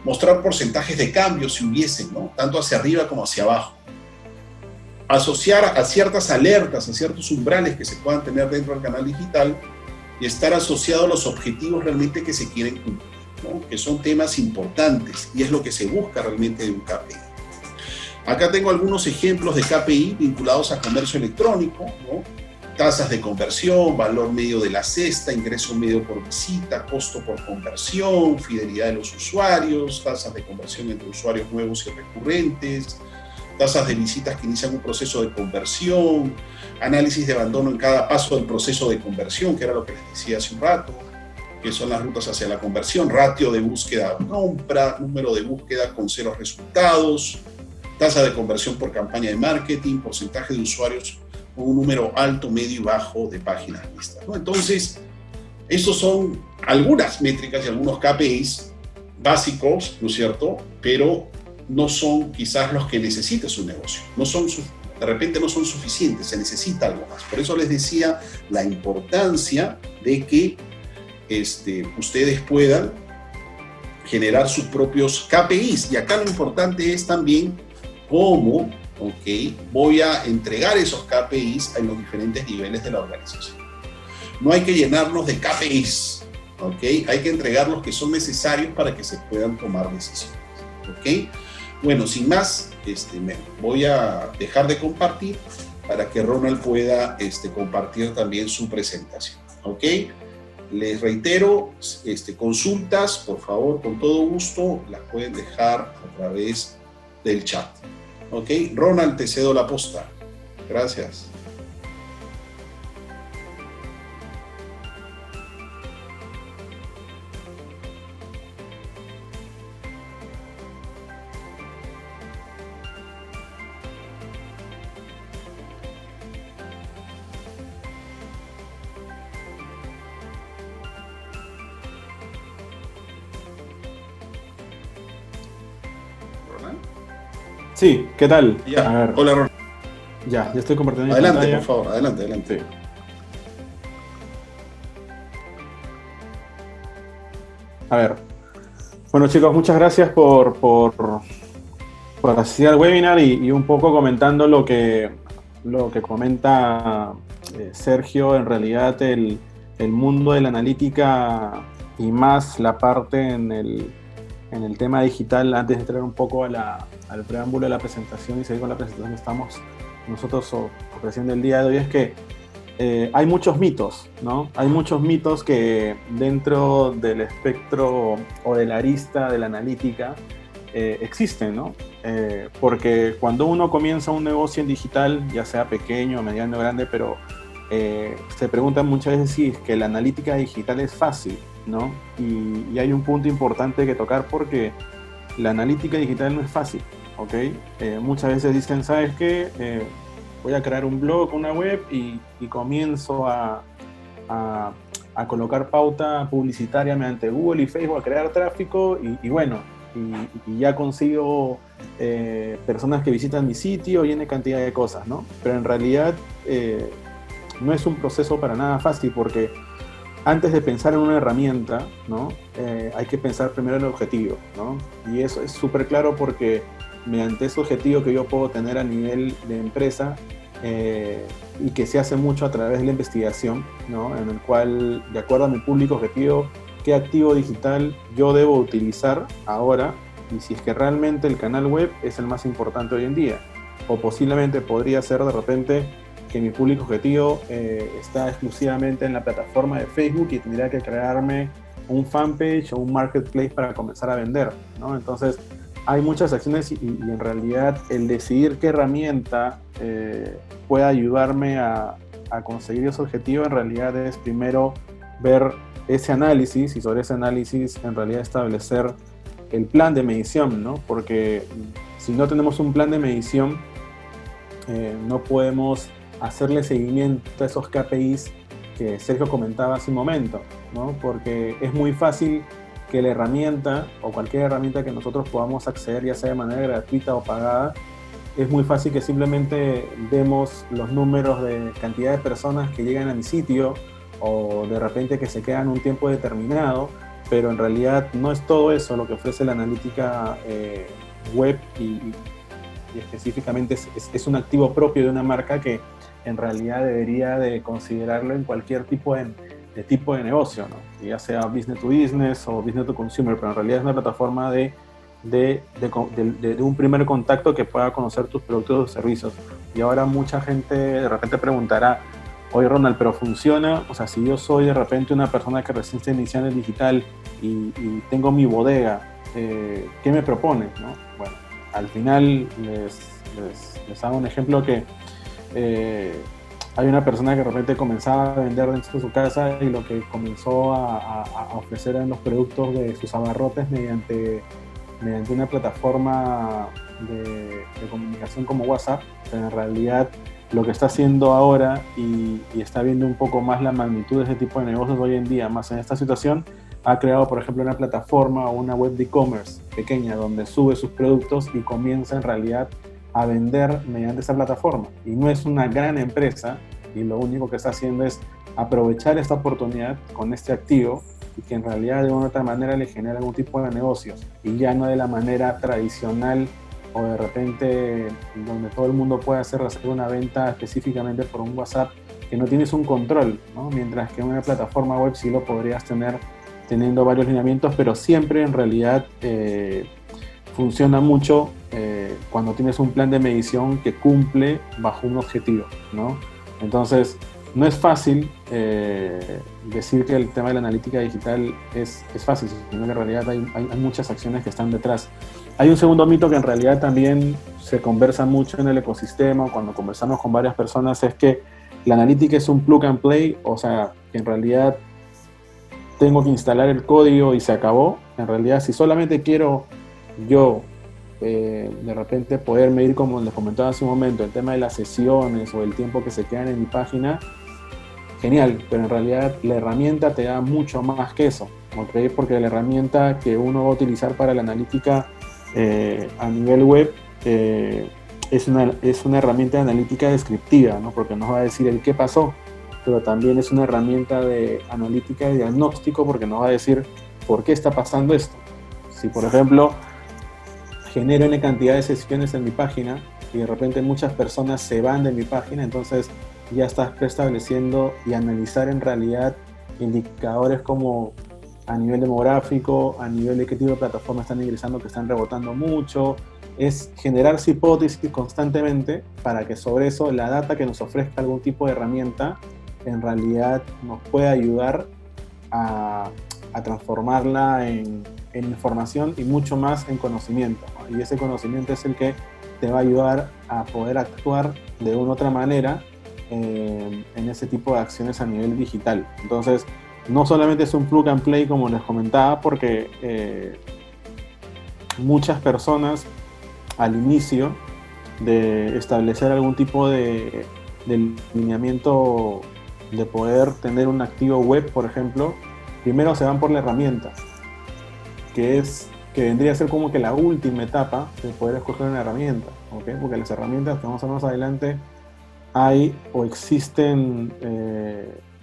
[SPEAKER 1] Mostrar porcentajes de cambio si hubiesen, ¿no? Tanto hacia arriba como hacia abajo. Asociar a ciertas alertas, a ciertos umbrales que se puedan tener dentro del canal digital y estar asociado a los objetivos realmente que se quieren cumplir, ¿no? Que son temas importantes y es lo que se busca realmente de un KPI. Acá tengo algunos ejemplos de KPI vinculados a comercio electrónico, ¿no? Tasas de conversión, valor medio de la cesta, ingreso medio por visita, costo por conversión, fidelidad de los usuarios, tasas de conversión entre usuarios nuevos y recurrentes, tasas de visitas que inician un proceso de conversión, análisis de abandono en cada paso del proceso de conversión, que era lo que les decía hace un rato, que son las rutas hacia la conversión, ratio de búsqueda compra, número de búsqueda con 0 resultados, tasa de conversión por campaña de marketing, porcentaje de usuarios con un número alto, medio y bajo de páginas vistas, ¿no? Entonces, estos son algunas métricas y algunos KPIs básicos, ¿no es cierto?, pero no son quizás los que necesite su negocio. De repente no son suficientes, se necesita algo más. Por eso les decía la importancia de que ustedes puedan generar sus propios KPIs. Y acá lo importante es también cómo voy a entregar esos KPIs en los diferentes niveles de la organización. No hay que llenarnos de KPIs, hay que entregar los que son necesarios para que se puedan tomar decisiones. Bueno, sin más, voy a dejar de compartir para que Ronald pueda compartir también su presentación. Les reitero, consultas, por favor, con todo gusto, las pueden dejar a través del chat. Ronald, te cedo la posta. Gracias.
[SPEAKER 2] Sí, ¿qué tal?
[SPEAKER 1] Ya. A ver. Hola, Ronald.
[SPEAKER 2] Ya estoy compartiendo.
[SPEAKER 1] Adelante, por favor, adelante. Sí.
[SPEAKER 2] A ver. Bueno, chicos, muchas gracias por asistir al webinar y un poco comentando lo que comenta Sergio. En realidad, el mundo de la analítica y más la parte en el tema digital, antes de entrar un poco al preámbulo de la presentación y seguir con la presentación que estamos nosotros ofreciendo el día de hoy, es que hay muchos mitos, ¿no? Hay muchos mitos que dentro del espectro o de la arista de la analítica existen, ¿no? Porque cuando uno comienza un negocio en digital, ya sea pequeño, mediano, grande, pero se preguntan muchas veces si es que la analítica digital es fácil, ¿no? Y hay un punto importante que tocar porque la analítica digital no es fácil, ¿ok? Muchas veces dicen, ¿sabes qué? Voy a crear un blog, una web y comienzo a colocar pauta publicitaria mediante Google y Facebook, a crear tráfico y bueno, y ya consigo personas que visitan mi sitio y N cantidad de cosas, ¿no? Pero en realidad no es un proceso para nada fácil porque antes de pensar en una herramienta, ¿no? Hay que pensar primero en el objetivo, ¿no? Y eso es súper claro porque mediante ese objetivo que yo puedo tener a nivel de empresa y que se hace mucho a través de la investigación, ¿no? En el cual, de acuerdo a mi público objetivo, qué activo digital yo debo utilizar ahora y si es que realmente el canal web es el más importante hoy en día. O posiblemente podría ser de repente que mi público objetivo está exclusivamente en la plataforma de Facebook y tendría que crearme un fanpage o un marketplace para comenzar a vender, ¿no? Entonces, hay muchas acciones y en realidad el decidir qué herramienta puede ayudarme a conseguir ese objetivo en realidad es primero ver ese análisis y sobre ese análisis en realidad establecer el plan de medición, ¿no? Porque si no tenemos un plan de medición no podemos hacerle seguimiento a esos KPIs que Sergio comentaba hace un momento, ¿no? Porque es muy fácil que la herramienta o cualquier herramienta que nosotros podamos acceder, ya sea de manera gratuita o pagada, es muy fácil que simplemente vemos los números de cantidad de personas que llegan a mi sitio o de repente que se quedan un tiempo determinado, pero en realidad no es todo eso lo que ofrece la analítica web y específicamente es un activo propio de una marca que en realidad debería de considerarlo en cualquier tipo de negocio, ¿no? Ya sea business to business o business to consumer, pero en realidad es una plataforma de un primer contacto que pueda conocer tus productos o servicios. Y ahora mucha gente de repente preguntará, oye Ronald, ¿pero funciona? O sea, si yo soy de repente una persona que recién está iniciando el digital y tengo mi bodega, ¿qué me propones, no? Bueno, al final les hago un ejemplo que hay una persona que de repente comenzaba a vender dentro de su casa y lo que comenzó a ofrecer eran los productos de sus abarrotes mediante una plataforma de comunicación como WhatsApp, pero en realidad lo que está haciendo ahora y está viendo un poco más la magnitud de ese tipo de negocios hoy en día, más en esta situación, ha creado, por ejemplo, una plataforma o una web de e-commerce pequeña donde sube sus productos y comienza en realidad a vender mediante esa plataforma. Y no es una gran empresa y lo único que está haciendo es aprovechar esta oportunidad con este activo y que en realidad de una u otra manera le genera algún tipo de negocios y ya no de la manera tradicional o de repente donde todo el mundo puede hacer una venta específicamente por un WhatsApp que no tienes un control, ¿no? Mientras que en una plataforma web sí lo podrías tener teniendo varios lineamientos, pero siempre en realidad funciona mucho cuando tienes un plan de medición que cumple bajo un objetivo, ¿no? Entonces, no es fácil decir que el tema de la analítica digital es fácil, sino que en realidad hay muchas acciones que están detrás. Hay un segundo mito que en realidad también se conversa mucho en el ecosistema, cuando conversamos con varias personas, es que la analítica es un plug and play, o sea, que en realidad tengo que instalar el código y se acabó. En realidad, si solamente quiero yo de repente poder medir, como les comentaba hace un momento, el tema de las sesiones o el tiempo que se quedan en mi página, genial, pero en realidad la herramienta te da mucho más que eso, ¿okay? Porque la herramienta que uno va a utilizar para la analítica a nivel web es una herramienta de analítica descriptiva, ¿no? Porque nos va a decir el qué pasó, pero también es una herramienta de analítica de diagnóstico porque nos va a decir por qué está pasando esto. Si, por ejemplo, genero una cantidad de sesiones en mi página y de repente muchas personas se van de mi página, entonces ya estás preestableciendo y analizar en realidad indicadores como a nivel demográfico, a nivel de qué tipo de plataforma están ingresando, que están rebotando mucho. Es generarse hipótesis constantemente para que sobre eso la data que nos ofrezca algún tipo de herramienta en realidad nos pueda ayudar a transformarla en información y mucho más en conocimiento, ¿no? Y ese conocimiento es el que te va a ayudar a poder actuar de una u otra manera en ese tipo de acciones a nivel digital. Entonces, no solamente es un plug and play como les comentaba, porque muchas personas al inicio de establecer algún tipo de lineamiento de poder tener un activo web, por ejemplo, primero se van por la herramienta, que vendría a ser como que la última etapa de poder escoger una herramienta, ¿okay? Porque las herramientas que vamos a ver más adelante hay o existen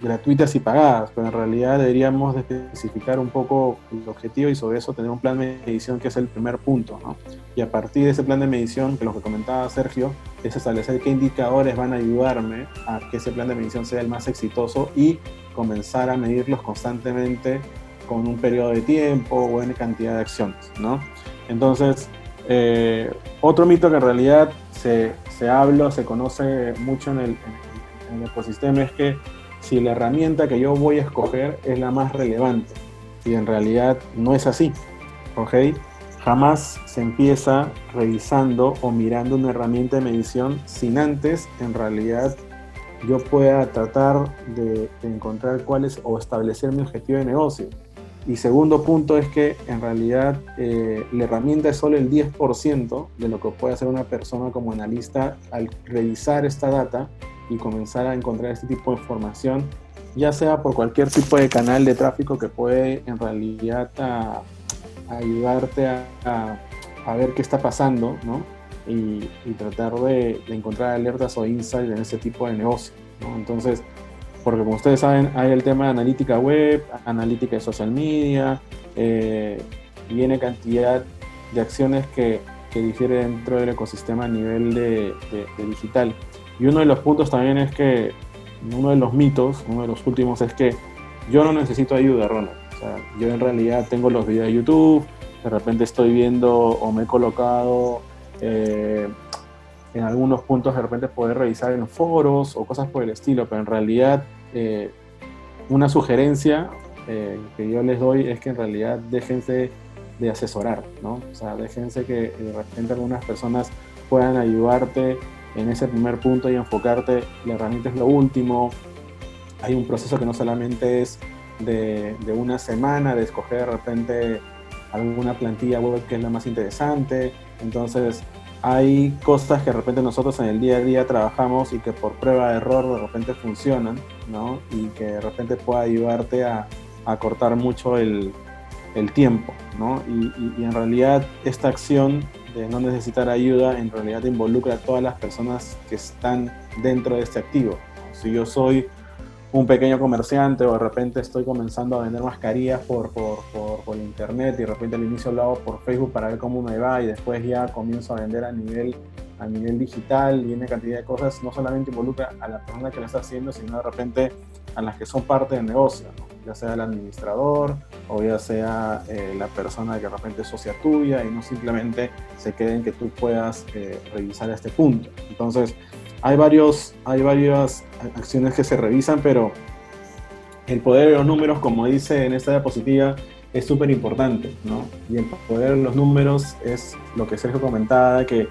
[SPEAKER 2] gratuitas y pagadas, pero en realidad deberíamos de especificar un poco el objetivo y sobre eso tener un plan de medición, que es el primer punto, ¿no? Y a partir de ese plan de medición, que lo que comentaba Sergio, es establecer qué indicadores van a ayudarme a que ese plan de medición sea el más exitoso y comenzar a medirlos constantemente con un periodo de tiempo o N cantidad de acciones, ¿no? Entonces, otro mito que en realidad se habla, se conoce mucho en el ecosistema es que si la herramienta que yo voy a escoger es la más relevante, y en realidad no es así, ¿ok? Jamás se empieza revisando o mirando una herramienta de medición sin antes, en realidad, yo pueda tratar de encontrar cuál es o establecer mi objetivo de negocio. Y segundo punto es que en realidad la herramienta es solo el 10% de lo que puede hacer una persona como analista al revisar esta data y comenzar a encontrar este tipo de información, ya sea por cualquier tipo de canal de tráfico que puede en realidad ayudarte a ver qué está pasando, ¿no? Y tratar de encontrar alertas o insights en ese tipo de negocio, ¿no? Entonces, porque como ustedes saben, hay el tema de analítica web, analítica de social media, viene cantidad de acciones que difiere dentro del ecosistema a nivel de digital. Y uno de los puntos también es que, uno de los mitos, uno de los últimos es que yo no necesito ayuda, Ronald. O sea, yo en realidad tengo los videos de YouTube, de repente estoy viendo o me he colocado en algunos puntos de repente poder revisar en foros o cosas por el estilo, pero en realidad una sugerencia que yo les doy es que en realidad déjense de asesorar, ¿no? O sea, déjense que de repente algunas personas puedan ayudarte en ese primer punto y enfocarte, la herramienta es lo último, hay un proceso que no solamente es de una semana, de escoger de repente alguna plantilla web que es la más interesante. Entonces hay cosas que de repente nosotros en el día a día trabajamos y que por prueba de error de repente funcionan, ¿no? Y que de repente pueda ayudarte a cortar mucho el tiempo, ¿no? Y en realidad esta acción de no necesitar ayuda en realidad involucra a todas las personas que están dentro de este activo. Si yo soy un pequeño comerciante o de repente estoy comenzando a vender mascarillas por internet y de repente al inicio lo hago por Facebook para ver cómo me va y después ya comienzo a vender a nivel digital y una cantidad de cosas, no solamente involucra a la persona que lo está haciendo, sino de repente a las que son parte del negocio, ¿no? Ya sea el administrador o ya sea la persona que de repente es socia tuya y no simplemente se quede en que tú puedas revisar este punto. Entonces, hay varias acciones que se revisan, pero el poder de los números, como dice en esta diapositiva, es súper importante, ¿no? Y el poder de los números es lo que Sergio comentaba, que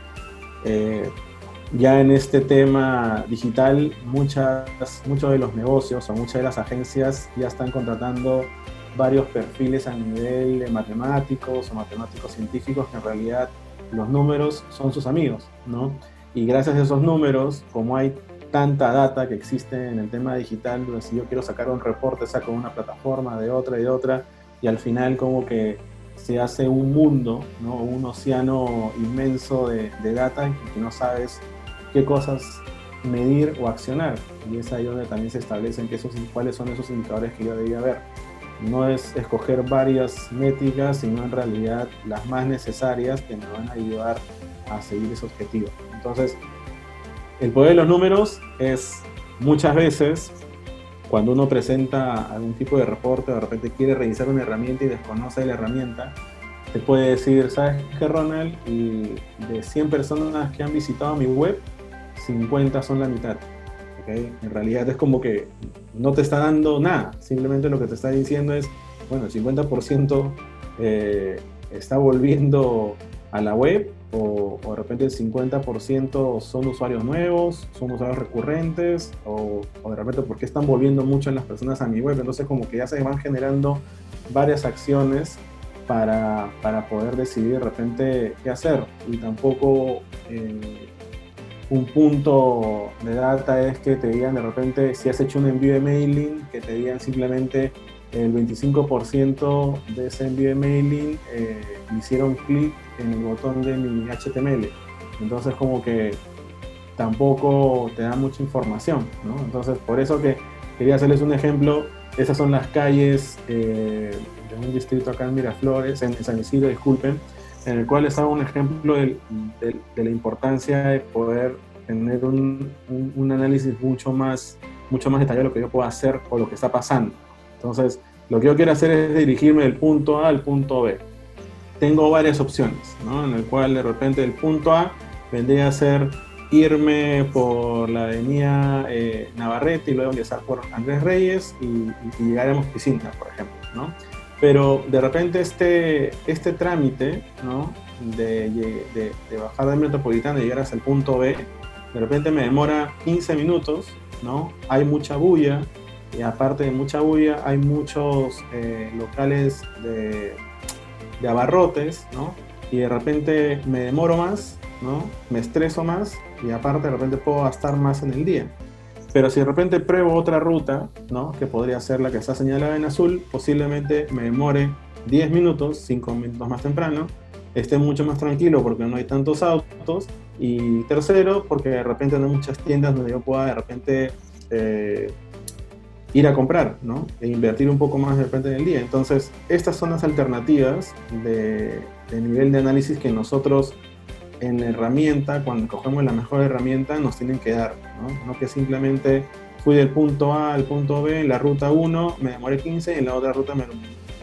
[SPEAKER 2] ya en este tema digital, muchos de los negocios o muchas de las agencias ya están contratando varios perfiles a nivel de matemáticos o matemáticos científicos, que en realidad los números son sus amigos, ¿no? Y gracias a esos números, como hay tanta data que existe en el tema digital, pues si yo quiero sacar un reporte, saco una plataforma de otra, y al final como que se hace un mundo, ¿no? Un océano inmenso de data en que no sabes qué cosas medir o accionar. Y es ahí donde también se establecen cuáles son esos indicadores que yo debía ver. No es escoger varias métricas, sino en realidad las más necesarias que me van a ayudar a seguir ese objetivo. Entonces, el poder de los números es muchas veces cuando uno presenta algún tipo de reporte o de repente quiere revisar una herramienta y desconoce la herramienta, te puede decir, ¿sabes qué, Ronald? Y de 100 personas que han visitado mi web, 50 son la mitad. ¿Okay? En realidad es como que no te está dando nada, simplemente lo que te está diciendo es, bueno, el 50% está volviendo a la web, o de repente el 50% son usuarios nuevos, son usuarios recurrentes, o de repente porque están volviendo mucho en las personas a mi web. Entonces como que ya se van generando varias acciones para poder decidir de repente qué hacer. Y tampoco un punto de data es que te digan de repente, si has hecho un envío de mailing, que te digan simplemente el 25% de ese envío de mailing hicieron clic en el botón de mi HTML. Entonces como que tampoco te da mucha información, ¿no? Entonces por eso que quería hacerles un ejemplo. Esas son las calles de un distrito acá en Miraflores, en San Isidro, disculpen, en el cual les hago un ejemplo de la importancia de poder tener un análisis mucho más detallado de lo que yo puedo hacer o lo que está pasando. Entonces, Lo que yo quiero hacer es dirigirme del punto A al punto B. Tengo varias opciones, ¿no? En el cual de repente el punto A vendría a ser irme por la avenida Navarrete y luego empezar por Andrés Reyes y llegar a Piscina, por ejemplo, ¿no? Pero de repente este trámite, ¿no? de bajar del Metropolitano y llegar hasta el punto B, de repente me demora 15 minutos, ¿no? Hay mucha bulla, y aparte de mucha bulla hay muchos locales de abarrotes, ¿no? Y de repente me demoro más, ¿no? Me estreso más y aparte de repente puedo gastar más en el día. Pero si de repente pruebo otra ruta, ¿no? Que podría ser la que está señalada en azul, posiblemente me demore 10 minutos, 5 minutos más temprano, esté mucho más tranquilo porque no hay tantos autos, y tercero, porque de repente no hay muchas tiendas donde yo pueda de repente ir a comprar, ¿no? E invertir un poco más de repente en el día. Entonces, estas son las alternativas de nivel de análisis que nosotros en la herramienta, cuando cogemos la mejor herramienta, nos tienen que dar, ¿no? No que simplemente fui del punto A al punto B, en la ruta 1 me demoré 15 y en la otra ruta me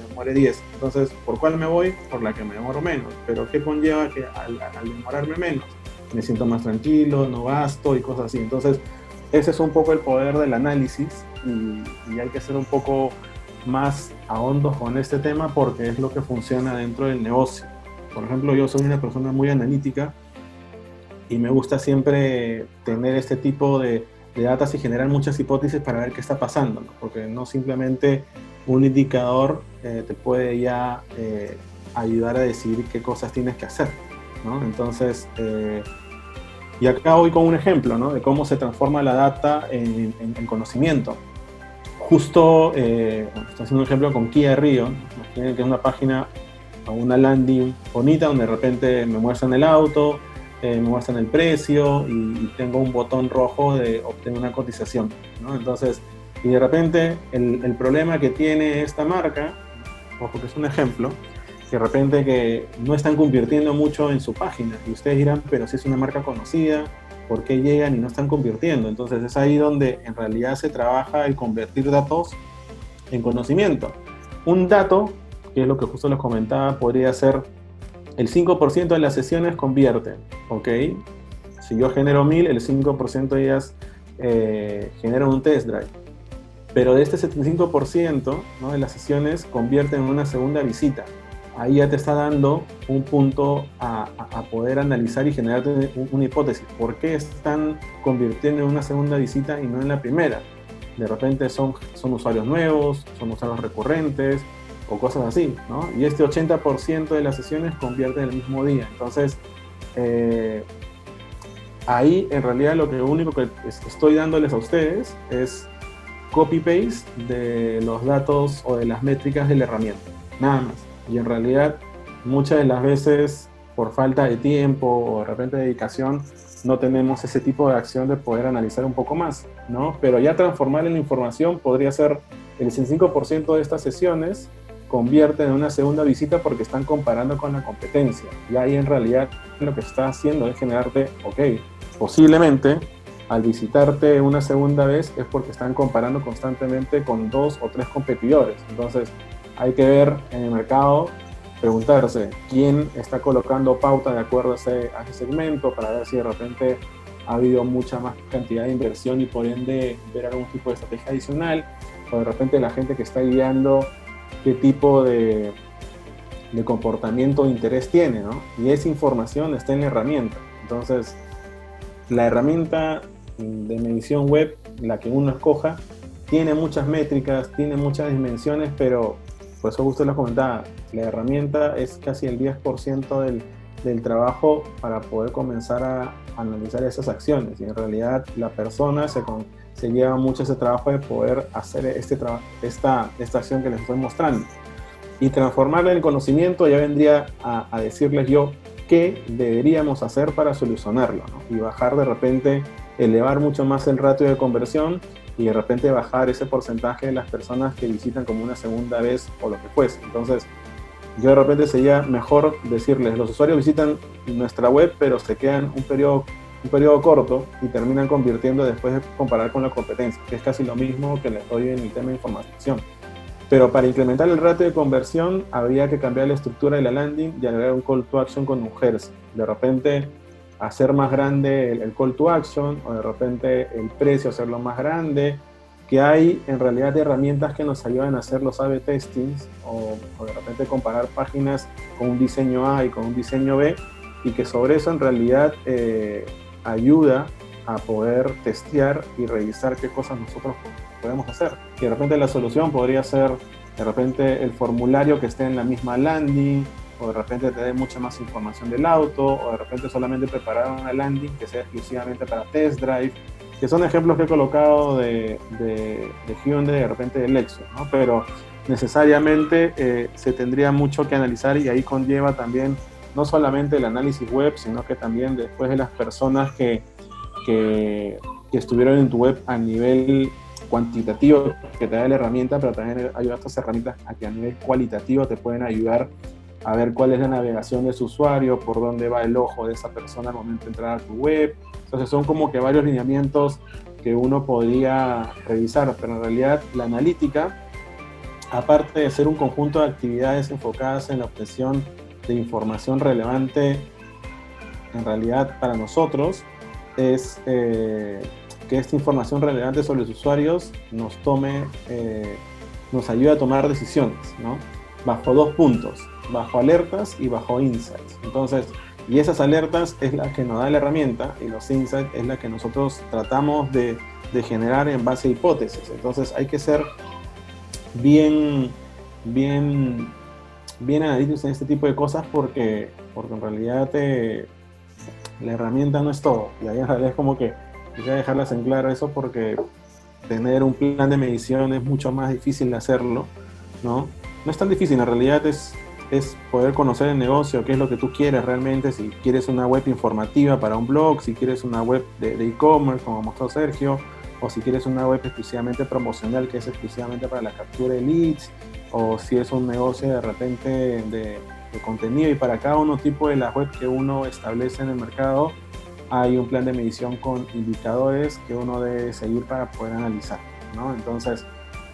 [SPEAKER 2] demoré 10. Entonces, ¿por cuál me voy? Por la que me demoro menos. Pero ¿qué conlleva que al demorarme menos? Me siento más tranquilo, no gasto y cosas así. Entonces, ese es un poco el poder del análisis y hay que ser un poco más ahondos con este tema porque es lo que funciona dentro del negocio. Por ejemplo, yo soy una persona muy analítica y me gusta siempre tener este tipo de datos y generar muchas hipótesis para ver qué está pasando, ¿no? Porque no simplemente un indicador te puede ya ayudar a decidir qué cosas tienes que hacer, ¿no? Entonces, y acá voy con un ejemplo, ¿no? De cómo se transforma la data en conocimiento. Justo, estoy haciendo un ejemplo con Kia Río, imaginen que es una página o una landing bonita donde de repente me muestran el auto, me muestran el precio y tengo un botón rojo de obtener una cotización, ¿no? Entonces, y de repente el problema que tiene esta marca, ojo que es un ejemplo, que de repente que no están convirtiendo mucho en su página y ustedes dirán, pero si es una marca conocida, ¿por qué llegan y no están convirtiendo? Entonces es ahí donde en realidad se trabaja el convertir datos en conocimiento. Un dato, que es lo que justo les comentaba, podría ser el 5% de las sesiones convierten, ¿ok? Si yo genero 1000, el 5% de ellas generan un test drive. Pero de este 75%, ¿no? de las sesiones convierten en una segunda visita. Ahí ya te está dando un punto a poder analizar y generar una hipótesis. ¿Por qué están convirtiendo en una segunda visita y no en la primera? De repente son usuarios nuevos, son usuarios recurrentes o cosas así, ¿no? Y este 80% de las sesiones convierten el mismo día. Entonces, ahí en realidad lo único que estoy dándoles a ustedes es copy-paste de los datos o de las métricas de la herramienta, nada más. Y en realidad, muchas de las veces, por falta de tiempo o de repente dedicación, no tenemos ese tipo de acción de poder analizar un poco más, ¿no? Pero ya transformar en la información podría ser el 65% de estas sesiones convierten en una segunda visita porque están comparando con la competencia. Y ahí en realidad lo que está haciendo es generarte, ok, posiblemente al visitarte una segunda vez es porque están comparando constantemente con 2 o 3 competidores. Entonces, hay que ver en el mercado, preguntarse quién está colocando pauta de acuerdo a ese segmento para ver si de repente ha habido mucha más cantidad de inversión y por ende ver algún tipo de estrategia adicional, o de repente la gente que está guiando qué tipo de comportamiento o interés tiene, ¿no? Y esa información está en la herramienta. Entonces, la herramienta de medición web, la que uno escoja, tiene muchas métricas, tiene muchas dimensiones, pero por eso justo les comentaba, la herramienta es casi el 10% del trabajo para poder comenzar a analizar esas acciones. Y en realidad la persona se lleva mucho ese trabajo de poder hacer esta acción que les estoy mostrando. Y transformarla en conocimiento ya vendría a decirles yo qué deberíamos hacer para solucionarlo, ¿no? Y bajar de repente, elevar mucho más el ratio de conversión y de repente bajar ese porcentaje de las personas que visitan como una segunda vez o lo que fuese. Entonces, yo de repente sería mejor decirles, los usuarios visitan nuestra web, pero se quedan un periodo corto y terminan convirtiendo después de comparar con la competencia, que es casi lo mismo que les doy en el tema de información. Pero para incrementar el ratio de conversión habría que cambiar la estructura de la landing y agregar un call to action con mujeres. De repente hacer más grande el call to action, o de repente el precio hacerlo más grande, que hay en realidad herramientas que nos ayudan a hacer los A/B testings, o de repente comparar páginas con un diseño A y con un diseño B, y que sobre eso en realidad ayuda a poder testear y revisar qué cosas nosotros podemos hacer. Y de repente la solución podría ser de repente el formulario que esté en la misma landing, o de repente te dé mucha más información del auto, o de repente solamente preparar una landing que sea exclusivamente para test drive, que son ejemplos que he colocado de Hyundai, de repente de Lexus, ¿no? Pero necesariamente se tendría mucho que analizar, y ahí conlleva también no solamente el análisis web, sino que también después de las personas que estuvieron en tu web a nivel cuantitativo, que te da la herramienta, pero también ayuda a estas herramientas a que a nivel cualitativo te pueden ayudar a ver cuál es la navegación de su usuario, por dónde va el ojo de esa persona al momento de entrar a tu web. Entonces son como que varios lineamientos que uno podría revisar, pero en realidad la analítica, aparte de ser un conjunto de actividades enfocadas en la obtención de información relevante, en realidad para nosotros es que esta información relevante sobre los usuarios nos ayuda a tomar decisiones, ¿no? Bajo dos puntos, bajo alertas y bajo insights. Entonces, y esas alertas es la que nos da la herramienta, y los insights es la que nosotros tratamos de generar en base a hipótesis. Entonces hay que ser bien analíticos en este tipo de cosas, porque en realidad la herramienta no es todo, y ahí en realidad es como que quisiera dejarlas en claro eso, porque tener un plan de medición es mucho más difícil de hacerlo, ¿no? No es tan difícil, en realidad es poder conocer el negocio, qué es lo que tú quieres realmente, si quieres una web informativa para un blog, si quieres una web de e-commerce, como mostró Sergio, o si quieres una web exclusivamente promocional, que es exclusivamente para la captura de leads, o si es un negocio de repente de contenido, y para cada uno tipo de las webs que uno establece en el mercado, hay un plan de medición con indicadores que uno debe seguir para poder analizar, ¿no? Entonces,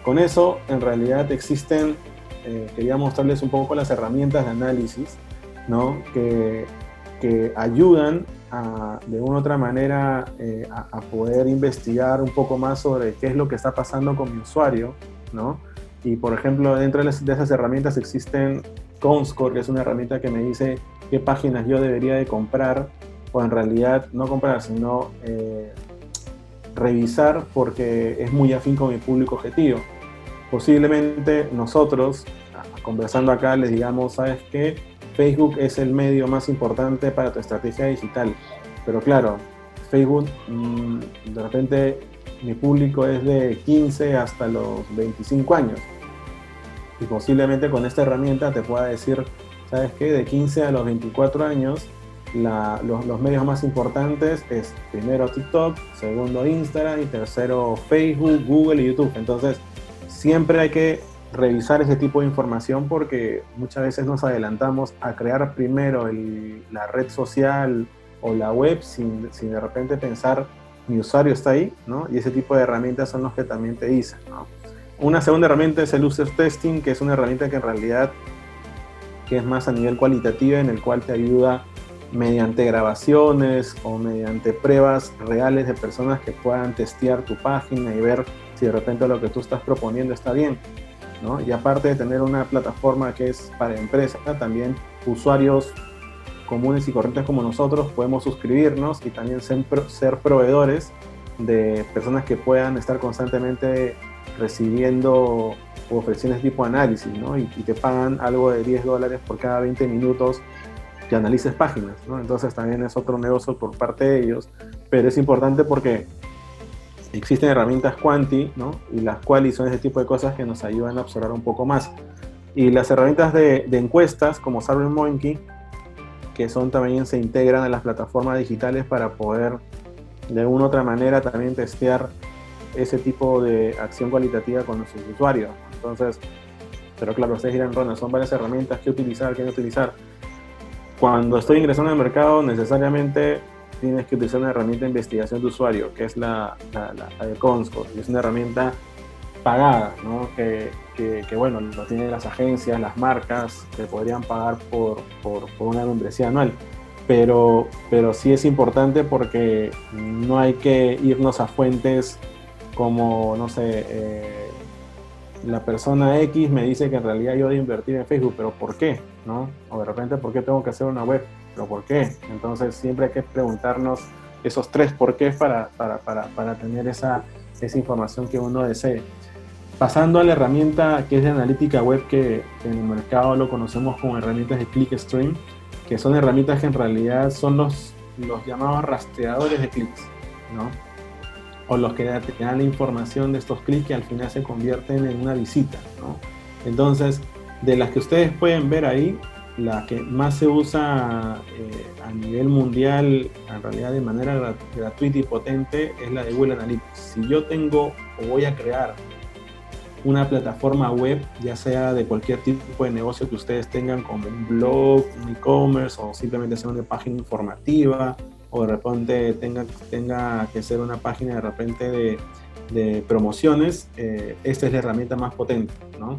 [SPEAKER 2] con eso, en realidad existen, quería mostrarles un poco las herramientas de análisis, ¿no? que ayudan de una u otra manera a poder investigar un poco más sobre qué es lo que está pasando con mi usuario, ¿no? Y por ejemplo, dentro de esas herramientas existen Comscore, que es una herramienta que me dice qué páginas yo debería de comprar, o en realidad no comprar, sino revisar, porque es muy afín con mi público objetivo. Posiblemente nosotros, conversando acá, les digamos, ¿sabes qué? Facebook es el medio más importante para tu estrategia digital. Pero claro, Facebook, de repente mi público es de 15 hasta los 25 años. Y posiblemente con esta herramienta te pueda decir, ¿sabes qué? De 15 a los 24 años, los medios más importantes es primero TikTok, segundo Instagram y tercero Facebook, Google y YouTube. Entonces, siempre hay que revisar ese tipo de información, porque muchas veces nos adelantamos a crear primero la red social o la web sin de repente pensar, mi usuario está ahí, ¿no? Y ese tipo de herramientas son los que también te dicen, ¿no? Una segunda herramienta es el user testing, que es una herramienta que en realidad que es más a nivel cualitativo, en el cual te ayuda mediante grabaciones o mediante pruebas reales de personas que puedan testear tu página y ver si de repente lo que tú estás proponiendo está bien, ¿no? Y aparte de tener una plataforma que es para empresas, también usuarios comunes y corrientes como nosotros podemos suscribirnos y también ser proveedores de personas que puedan estar constantemente recibiendo o ofreciendo este tipo de análisis, ¿no? Y te pagan algo de $10 por cada 20 minutos que analices páginas, ¿no? Entonces también es otro negocio por parte de ellos, pero es importante porque existen herramientas Quanti, ¿no? Y las Quali son ese tipo de cosas que nos ayudan a observar un poco más. Y las herramientas de encuestas como SurveyMonkey, que también se integran a las plataformas digitales para poder de una u otra manera también testear ese tipo de acción cualitativa con nuestros usuarios. Entonces, pero claro, ustedes dirán, Ronald, son varias herramientas, ¿qué utilizar, qué no utilizar? Cuando estoy ingresando al mercado, necesariamente tienes que utilizar una herramienta de investigación de usuario, que es la de Comscore, y es una herramienta pagada, ¿no? que que bueno, lo tienen las agencias, las marcas, que podrían pagar por una membresía anual. Pero sí es importante porque no hay que irnos a fuentes como, no sé, la persona X me dice que en realidad yo debo invertir en Facebook, pero ¿por qué? ¿No? O de repente, ¿por qué tengo que hacer una web? ¿Pero por qué? Entonces siempre hay que preguntarnos esos 3 por qué para tener esa información que uno desee. Pasando a la herramienta que es de analítica web, que en el mercado lo conocemos como herramientas de clickstream, que son herramientas que en realidad son los llamados rastreadores de clics, ¿no? O los que te dan la información de estos clics que al final se convierten en una visita, ¿no? Entonces, de las que ustedes pueden ver ahí, la que más se usa a nivel mundial, en realidad de manera gratuita y potente, es la de Google Analytics. Si yo tengo o voy a crear una plataforma web, ya sea de cualquier tipo de negocio que ustedes tengan, como un blog, un e-commerce, o simplemente sea una página informativa, o de repente tenga que ser una página de repente de promociones, esta es la herramienta más potente, ¿no?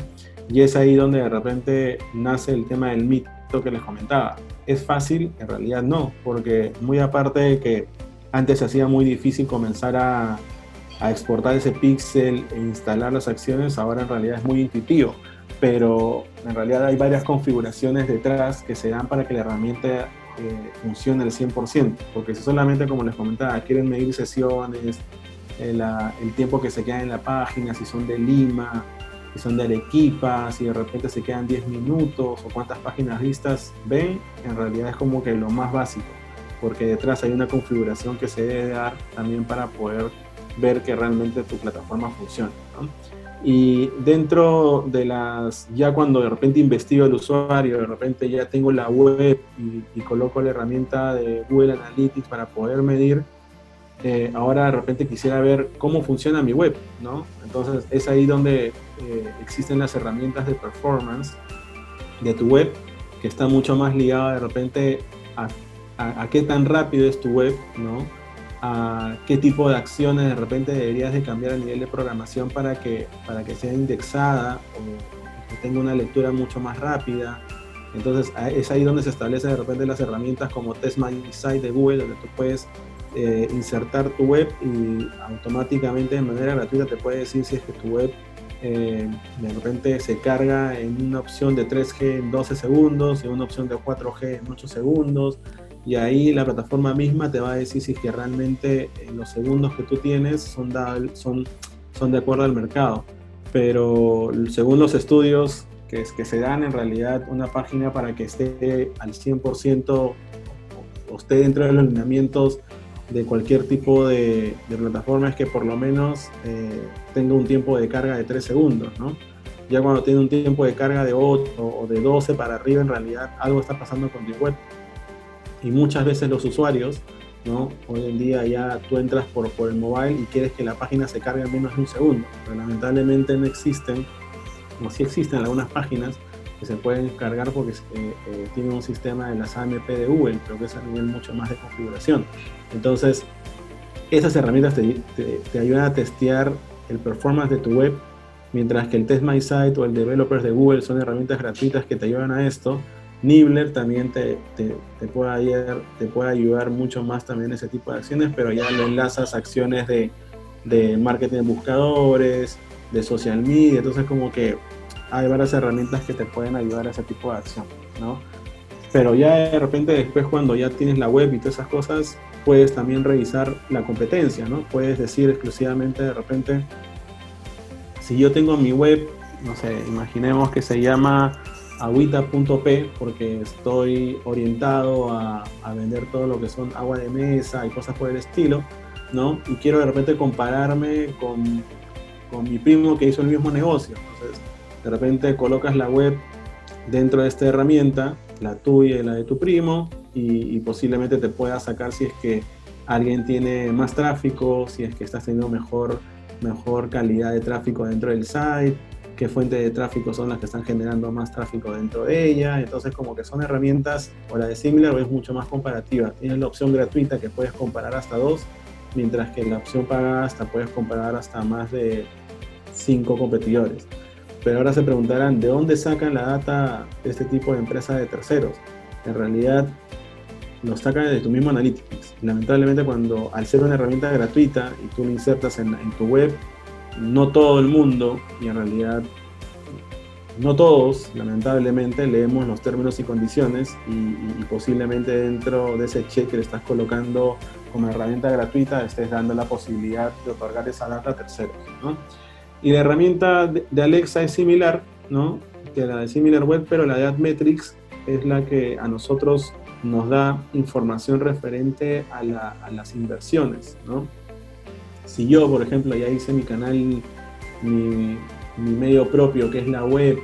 [SPEAKER 2] Y es ahí donde de repente nace el tema del mito que les comentaba. ¿Es fácil? En realidad no, porque muy aparte de que antes se hacía muy difícil comenzar a exportar ese píxel e instalar las acciones, ahora en realidad es muy intuitivo, pero en realidad hay varias configuraciones detrás que se dan para que la herramienta funcione al 100%, porque si solamente, como les comentaba, quieren medir sesiones, el tiempo que se queda en la página, si son de Lima, si son de Arequipa, si de repente se quedan 10 minutos o cuántas páginas vistas ven, en realidad es como que lo más básico, porque detrás hay una configuración que se debe dar también para poder ver que realmente tu plataforma funciona, ¿no? Y dentro de ya cuando de repente investigo el usuario, de repente ya tengo la web y coloco la herramienta de Google Analytics para poder medir, ahora de repente quisiera ver cómo funciona mi web, ¿no? Entonces es ahí donde existen las herramientas de performance de tu web, que está mucho más ligada de repente a qué tan rápido es tu web, ¿no? A qué tipo de acciones de repente deberías de cambiar a nivel de programación para que sea indexada o que tenga una lectura mucho más rápida. Entonces es ahí donde se establecen de repente las herramientas como Test My Site de Google, donde tú puedes insertar tu web y automáticamente de manera gratuita te puede decir si es que tu web de repente se carga en una opción de 3G en 12 segundos y una opción de 4G en 8 segundos. Y ahí la plataforma misma te va a decir si es que realmente los segundos que tú tienes son de acuerdo al mercado. Pero según los estudios que se dan, en realidad una página para que esté al 100% o esté dentro de los lineamientos de cualquier tipo de plataforma es que por lo menos tenga un tiempo de carga de 3 segundos, ¿no? Ya cuando tiene un tiempo de carga de 8 o de 12 para arriba, en realidad algo está pasando con tu web. Y muchas veces los usuarios, ¿no? Hoy en día ya tú entras por el mobile y quieres que la página se cargue en menos de un segundo, pero lamentablemente no existen, o sí existen algunas páginas que se pueden cargar porque tienen un sistema de las AMP de Google, pero que es a nivel mucho más de configuración. Entonces, esas herramientas te ayudan a testear el performance de tu web, mientras que el Test My Site o el Developers de Google son herramientas gratuitas que te ayudan a esto. Nibbler también te puede ayudar mucho más también en ese tipo de acciones, pero ya lo enlazas a acciones de marketing de buscadores, de social media, entonces como que hay varias herramientas que te pueden ayudar a ese tipo de acción, ¿no? Pero ya de repente después cuando ya tienes la web y todas esas cosas, puedes también revisar la competencia, ¿no? Puedes decir exclusivamente de repente, si yo tengo mi web, no sé, imaginemos que se llama agüita.p porque estoy orientado a vender todo lo que son agua de mesa y cosas por el estilo, ¿no? Y quiero de repente compararme con mi primo que hizo el mismo negocio. Entonces, de repente colocas la web dentro de esta herramienta, la tuya y la de tu primo, y posiblemente te pueda sacar si es que alguien tiene más tráfico, si es que estás teniendo mejor calidad de tráfico dentro del site, qué fuentes de tráfico son las que están generando más tráfico dentro de ella. Entonces como que son herramientas, o la de Similar es mucho más comparativa. Tienes la opción gratuita que puedes comparar hasta 2, mientras que en la opción pagada hasta puedes comparar hasta más de 5 competidores. Pero ahora se preguntarán, ¿de dónde sacan la data de este tipo de empresas de terceros? En realidad, lo sacan de tu mismo Analytics. Lamentablemente, al ser una herramienta gratuita y tú la insertas en tu web, no todo el mundo, y en realidad no todos, lamentablemente, leemos los términos y condiciones y posiblemente dentro de ese check que le estás colocando como herramienta gratuita estés dando la posibilidad de otorgar esa data a terceros, ¿no? Y la herramienta de Alexa es similar, ¿no?, que la de SimilarWeb, pero la de Admetrics es la que a nosotros nos da información referente a las inversiones, ¿no? Si yo, por ejemplo, ya hice mi canal, mi medio propio, que es la web,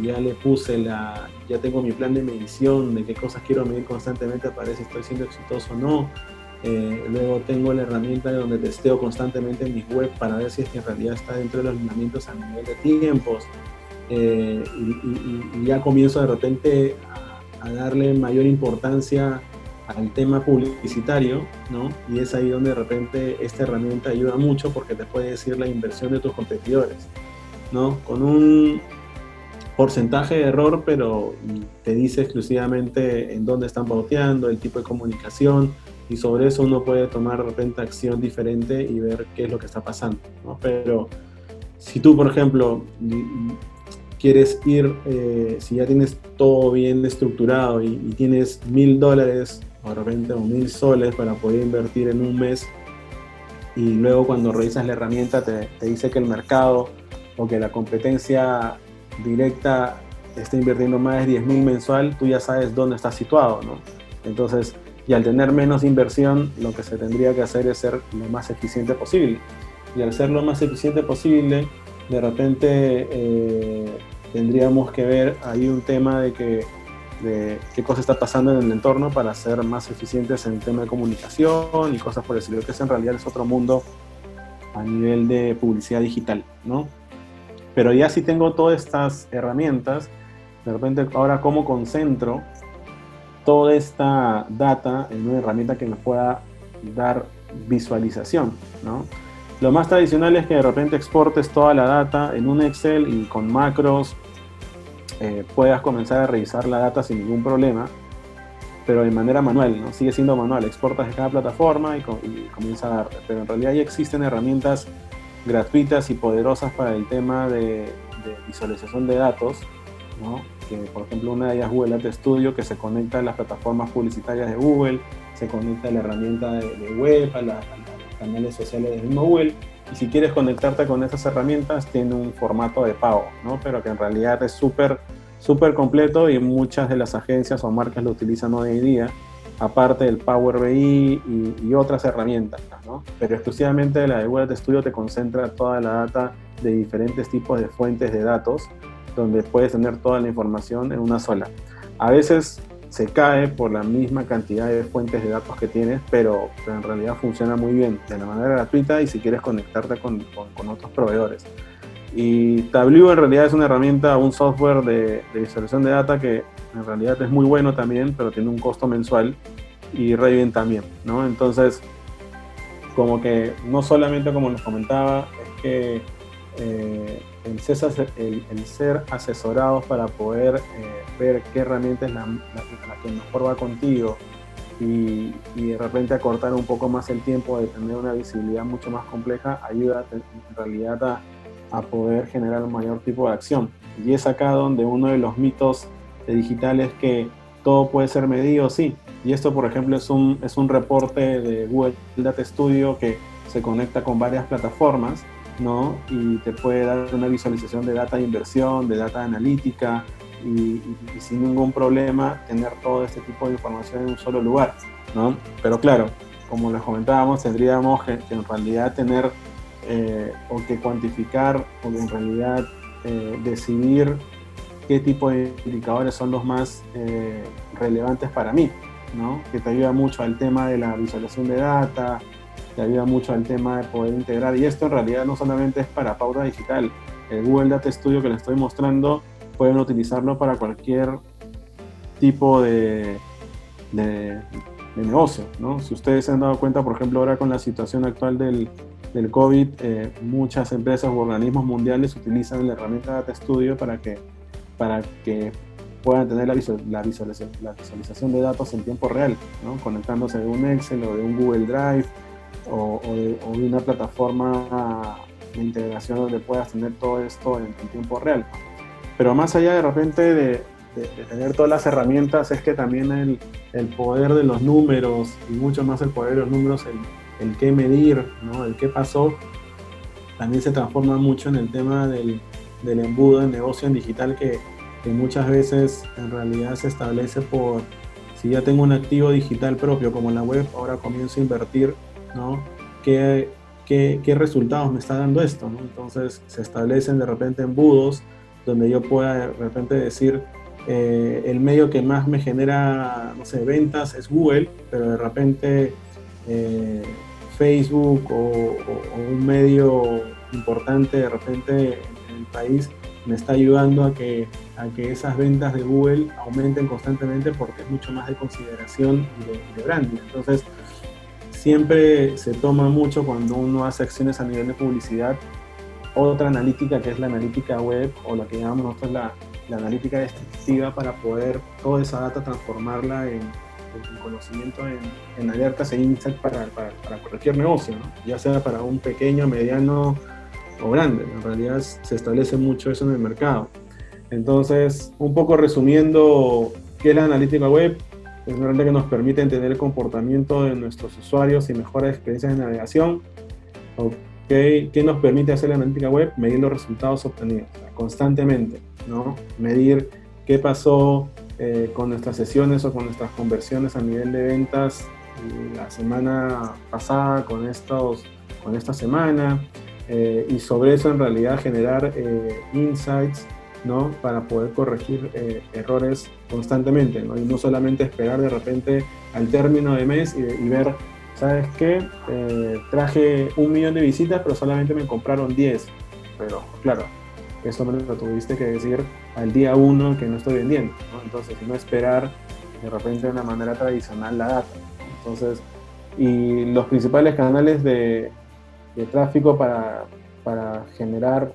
[SPEAKER 2] ya le puse ya tengo mi plan de medición de qué cosas quiero medir constantemente para ver si estoy siendo exitoso o no. Luego tengo la herramienta donde testeo constantemente mis web para ver si es que en realidad está dentro de los lineamientos a nivel de tiempos. Y ya comienzo de repente a darle mayor importancia al tema publicitario, ¿no? Y es ahí donde de repente esta herramienta ayuda mucho porque te puede decir la inversión de tus competidores, ¿no? Con un porcentaje de error, pero te dice exclusivamente en dónde están pauteando, el tipo de comunicación, y sobre eso uno puede tomar de repente acción diferente y ver qué es lo que está pasando, ¿no? Pero si tú, por ejemplo, quieres ir, si ya tienes todo bien estructurado y tienes $1,000 o de repente 1,000 soles para poder invertir en un mes, y luego cuando revisas la herramienta te dice que el mercado o que la competencia directa está invirtiendo más de 10,000 mensual, tú ya sabes dónde estás situado, ¿no? Entonces, y al tener menos inversión, lo que se tendría que hacer es ser lo más eficiente posible. Y al ser lo más eficiente posible, de repente tendríamos que ver ahí un tema de qué cosa está pasando en el entorno para ser más eficientes en el tema de comunicación y cosas por el estilo, que eso en realidad es otro mundo a nivel de publicidad digital, ¿no? Pero ya si tengo todas estas herramientas, de repente ahora cómo concentro toda esta data en una herramienta que me pueda dar visualización, ¿no? Lo más tradicional es que de repente exportes toda la data en un Excel y con macros puedas comenzar a revisar la data sin ningún problema, pero de manera manual, ¿no? Sigue siendo manual, exportas de cada plataforma y comienza a darte. Pero en realidad ya existen herramientas gratuitas y poderosas para el tema de visualización de datos, ¿no? Que, por ejemplo, una de ellas es Google Ad Studio, que se conecta a las plataformas publicitarias de Google, se conecta a la herramienta de web, a los canales sociales del mismo Google, y si quieres conectarte con esas herramientas tiene un formato de pago, ¿no? Pero que en realidad es súper completo y muchas de las agencias o marcas lo utilizan hoy en día, aparte del Power BI y otras herramientas, ¿no? Pero exclusivamente la de Google Ad Studio te concentra toda la data de diferentes tipos de fuentes de datos, donde puedes tener toda la información en una sola. A veces se cae por la misma cantidad de fuentes de datos que tienes, pero en realidad funciona muy bien de la manera gratuita y si quieres conectarte con otros proveedores. Y Tableau en realidad es una herramienta, un software de visualización de data que en realidad es muy bueno también, pero tiene un costo mensual, y Raven también, ¿no? Entonces, como que no solamente, como nos comentaba, es que el ser asesorados para poder ver qué herramienta es la que mejor va contigo y de repente acortar un poco más el tiempo de tener una visibilidad mucho más compleja, ayuda en realidad a poder generar un mayor tipo de acción. Y es acá donde uno de los mitos de digital es que todo puede ser medido, sí. Y esto, por ejemplo, es un reporte de Google Data Studio que se conecta con varias plataformas, ¿no? Y te puede dar una visualización de data de inversión, de data analítica, y sin ningún problema tener todo este tipo de información en un solo lugar, ¿no? Pero claro, como les comentábamos, tendríamos que en realidad tener o que cuantificar o que en realidad decidir qué tipo de indicadores son los más relevantes para mí, ¿no? Que te ayuda mucho al tema de la visualización de data, te ayuda mucho al tema de poder integrar, y esto en realidad no solamente es para pauta digital. El Google Data Studio que les estoy mostrando pueden utilizarlo para cualquier tipo de negocio, ¿no? Si ustedes se han dado cuenta, por ejemplo, ahora con la situación actual del del COVID, muchas empresas u organismos mundiales utilizan la herramienta Data Studio para que puedan tener la visualización de datos en tiempo real, ¿no? Conectándose de un Excel o de un Google Drive o de una plataforma de integración donde puedas tener todo esto en tiempo real. Pero más allá de repente de tener todas las herramientas, es que también el poder de los números, y mucho más el poder de los números, el qué medir, ¿no? El qué pasó, también se transforma mucho en el tema del embudo de negocio en digital que muchas veces en realidad se establece por, si ya tengo un activo digital propio como la web, ahora comienzo a invertir, ¿no? ¿Qué resultados me está dando esto, ¿no? Entonces se establecen de repente embudos donde yo pueda de repente decir, el medio que más me genera, no sé, ventas es Google, pero de repente Facebook o un medio importante de repente en el país me está ayudando a que esas ventas de Google aumenten constantemente porque es mucho más de consideración y de branding. Entonces, siempre se toma mucho cuando uno hace acciones a nivel de publicidad, otra analítica que es la analítica web o lo que llamamos nosotros la analítica descriptiva para poder toda esa data transformarla en conocimiento, en alertas e insights para cualquier negocio, ¿no? Ya sea para un pequeño, mediano o grande. En realidad se establece mucho eso en el mercado. Entonces, un poco resumiendo, ¿qué es la analítica web? Es una herramienta que nos permite entender el comportamiento de nuestros usuarios y mejora experiencias de navegación. ¿Qué nos permite hacer la analítica web? Medir los resultados obtenidos constantemente, ¿no? Medir qué pasó con nuestras sesiones o con nuestras conversiones a nivel de ventas la semana pasada con esta semana, y sobre eso en realidad generar insights, ¿no? Para poder corregir errores constantemente, ¿no? Y no solamente esperar de repente al término de mes y ver, ¿sabes qué? Traje 1 millón de visitas, pero solamente me compraron 10. Pero claro, eso me lo tuviste que decir al día 1 que no estoy vendiendo, ¿no? Entonces, no esperar de repente de una manera tradicional la data, ¿no? Entonces, y los principales canales de tráfico para generar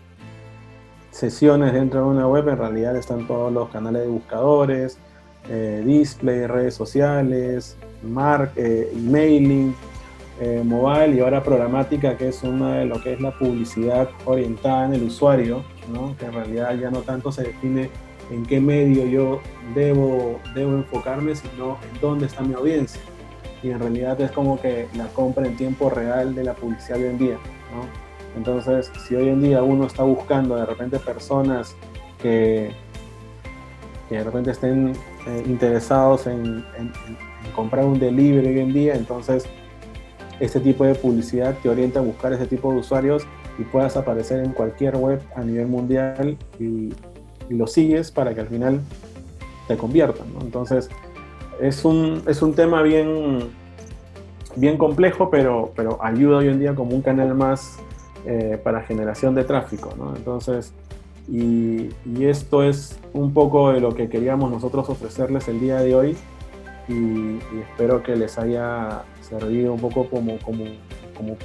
[SPEAKER 2] sesiones dentro de una web, en realidad están todos los canales de buscadores, display, redes sociales, emailing, mobile y ahora programática, que es una de lo que es la publicidad orientada en el usuario, ¿no? Que en realidad ya no tanto se define en qué medio yo debo enfocarme, sino en dónde está mi audiencia. Y en realidad es como que la compra en tiempo real de la publicidad hoy en día, ¿no? Entonces, si hoy en día uno está buscando de repente personas que de repente estén interesados en comprar un delivery hoy en día, entonces este tipo de publicidad te orienta a buscar ese tipo de usuarios y puedas aparecer en cualquier web a nivel mundial y lo sigues para que al final te conviertan, ¿no? Entonces, es un tema bien complejo, pero ayuda hoy en día como un canal más para generación de tráfico, ¿no? Entonces, y esto es un poco de lo que queríamos nosotros ofrecerles el día de hoy y espero que les haya servido un poco como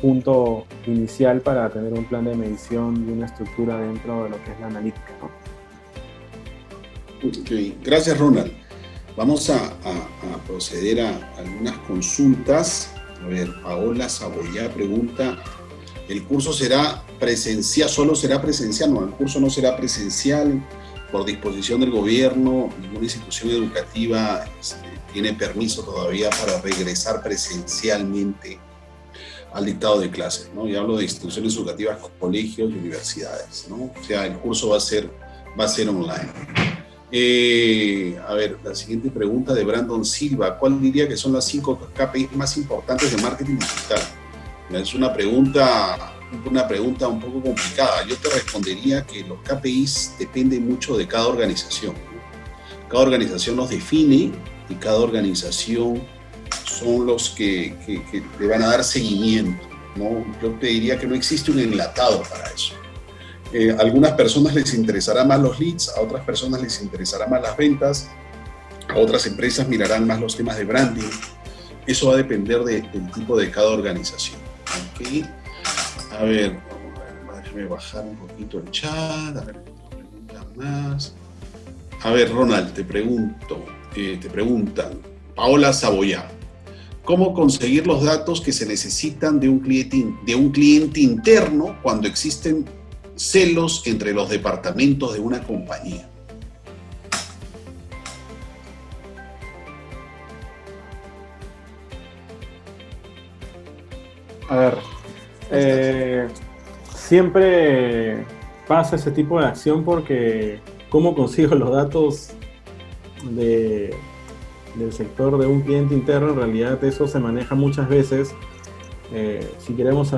[SPEAKER 2] punto inicial para tener un plan de medición y una estructura dentro de lo que es la analítica, ¿no?
[SPEAKER 1] Okay. Gracias, Ronald. Vamos a proceder a algunas consultas. A ver, Paola Saboya pregunta, ¿el curso será presencial? ¿Solo será presencial? No, el curso no será presencial por disposición del gobierno. Ninguna institución educativa tiene permiso todavía para regresar presencialmente al dictado de clases, ¿no? Y hablo de instituciones educativas, colegios y universidades, ¿no? O sea, el curso va a ser online. A ver, la siguiente pregunta de Brandon Silva. ¿Cuál diría que son las 5 KPIs más importantes de marketing digital? Es una pregunta un poco complicada. Yo te respondería que los KPIs dependen mucho de cada organización, ¿no? Cada organización los define y cada organización son los que le van a dar seguimiento, ¿no? Yo te diría que no existe un enlatado para eso. A algunas personas les interesará más los leads, a otras personas les interesará más las ventas, a otras empresas mirarán más los temas de branding. Eso va a depender del tipo de cada organización, ¿okay? A ver, déjame bajar un poquito el chat, a ver, preguntas más. A ver, Ronald, te preguntan, Paola Saboyá, ¿cómo conseguir los datos que se necesitan de un cliente interno cuando existen celos entre los departamentos de una compañía?
[SPEAKER 2] A ver, siempre pasa ese tipo de acción porque ¿cómo consigo los datos del sector de un cliente interno? En realidad eso se maneja muchas veces. Si queremos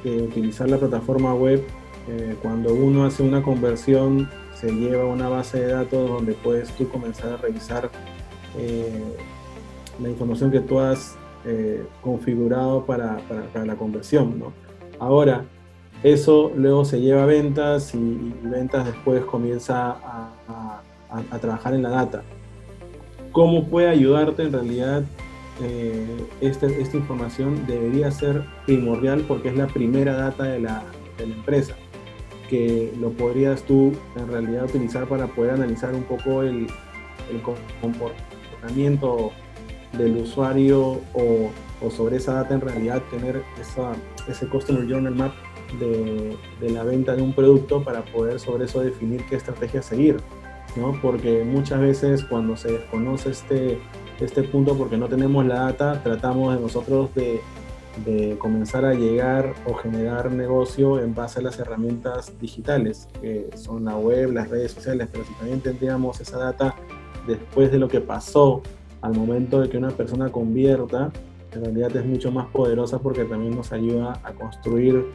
[SPEAKER 2] utilizar la plataforma web, cuando uno hace una conversión se lleva a una base de datos donde puedes tú comenzar a revisar la información que tú has configurado para la conversión, ¿no? Ahora, eso luego se lleva a ventas y ventas después comienza a trabajar en la data. ¿Cómo puede ayudarte en realidad? Esta información debería ser primordial porque es la primera data de la empresa, que lo podrías tú en realidad utilizar para poder analizar un poco el comportamiento del usuario o sobre esa data en realidad tener ese Customer Journey Map de la venta de un producto para poder sobre eso definir qué estrategia seguir, ¿no? Porque muchas veces cuando se desconoce este punto porque no tenemos la data, tratamos de nosotros de comenzar a llegar o generar negocio en base a las herramientas digitales, que son la web, las redes sociales, pero si también tendríamos esa data después de lo que pasó al momento de que una persona convierta, en realidad es mucho más poderosa porque también nos ayuda a construir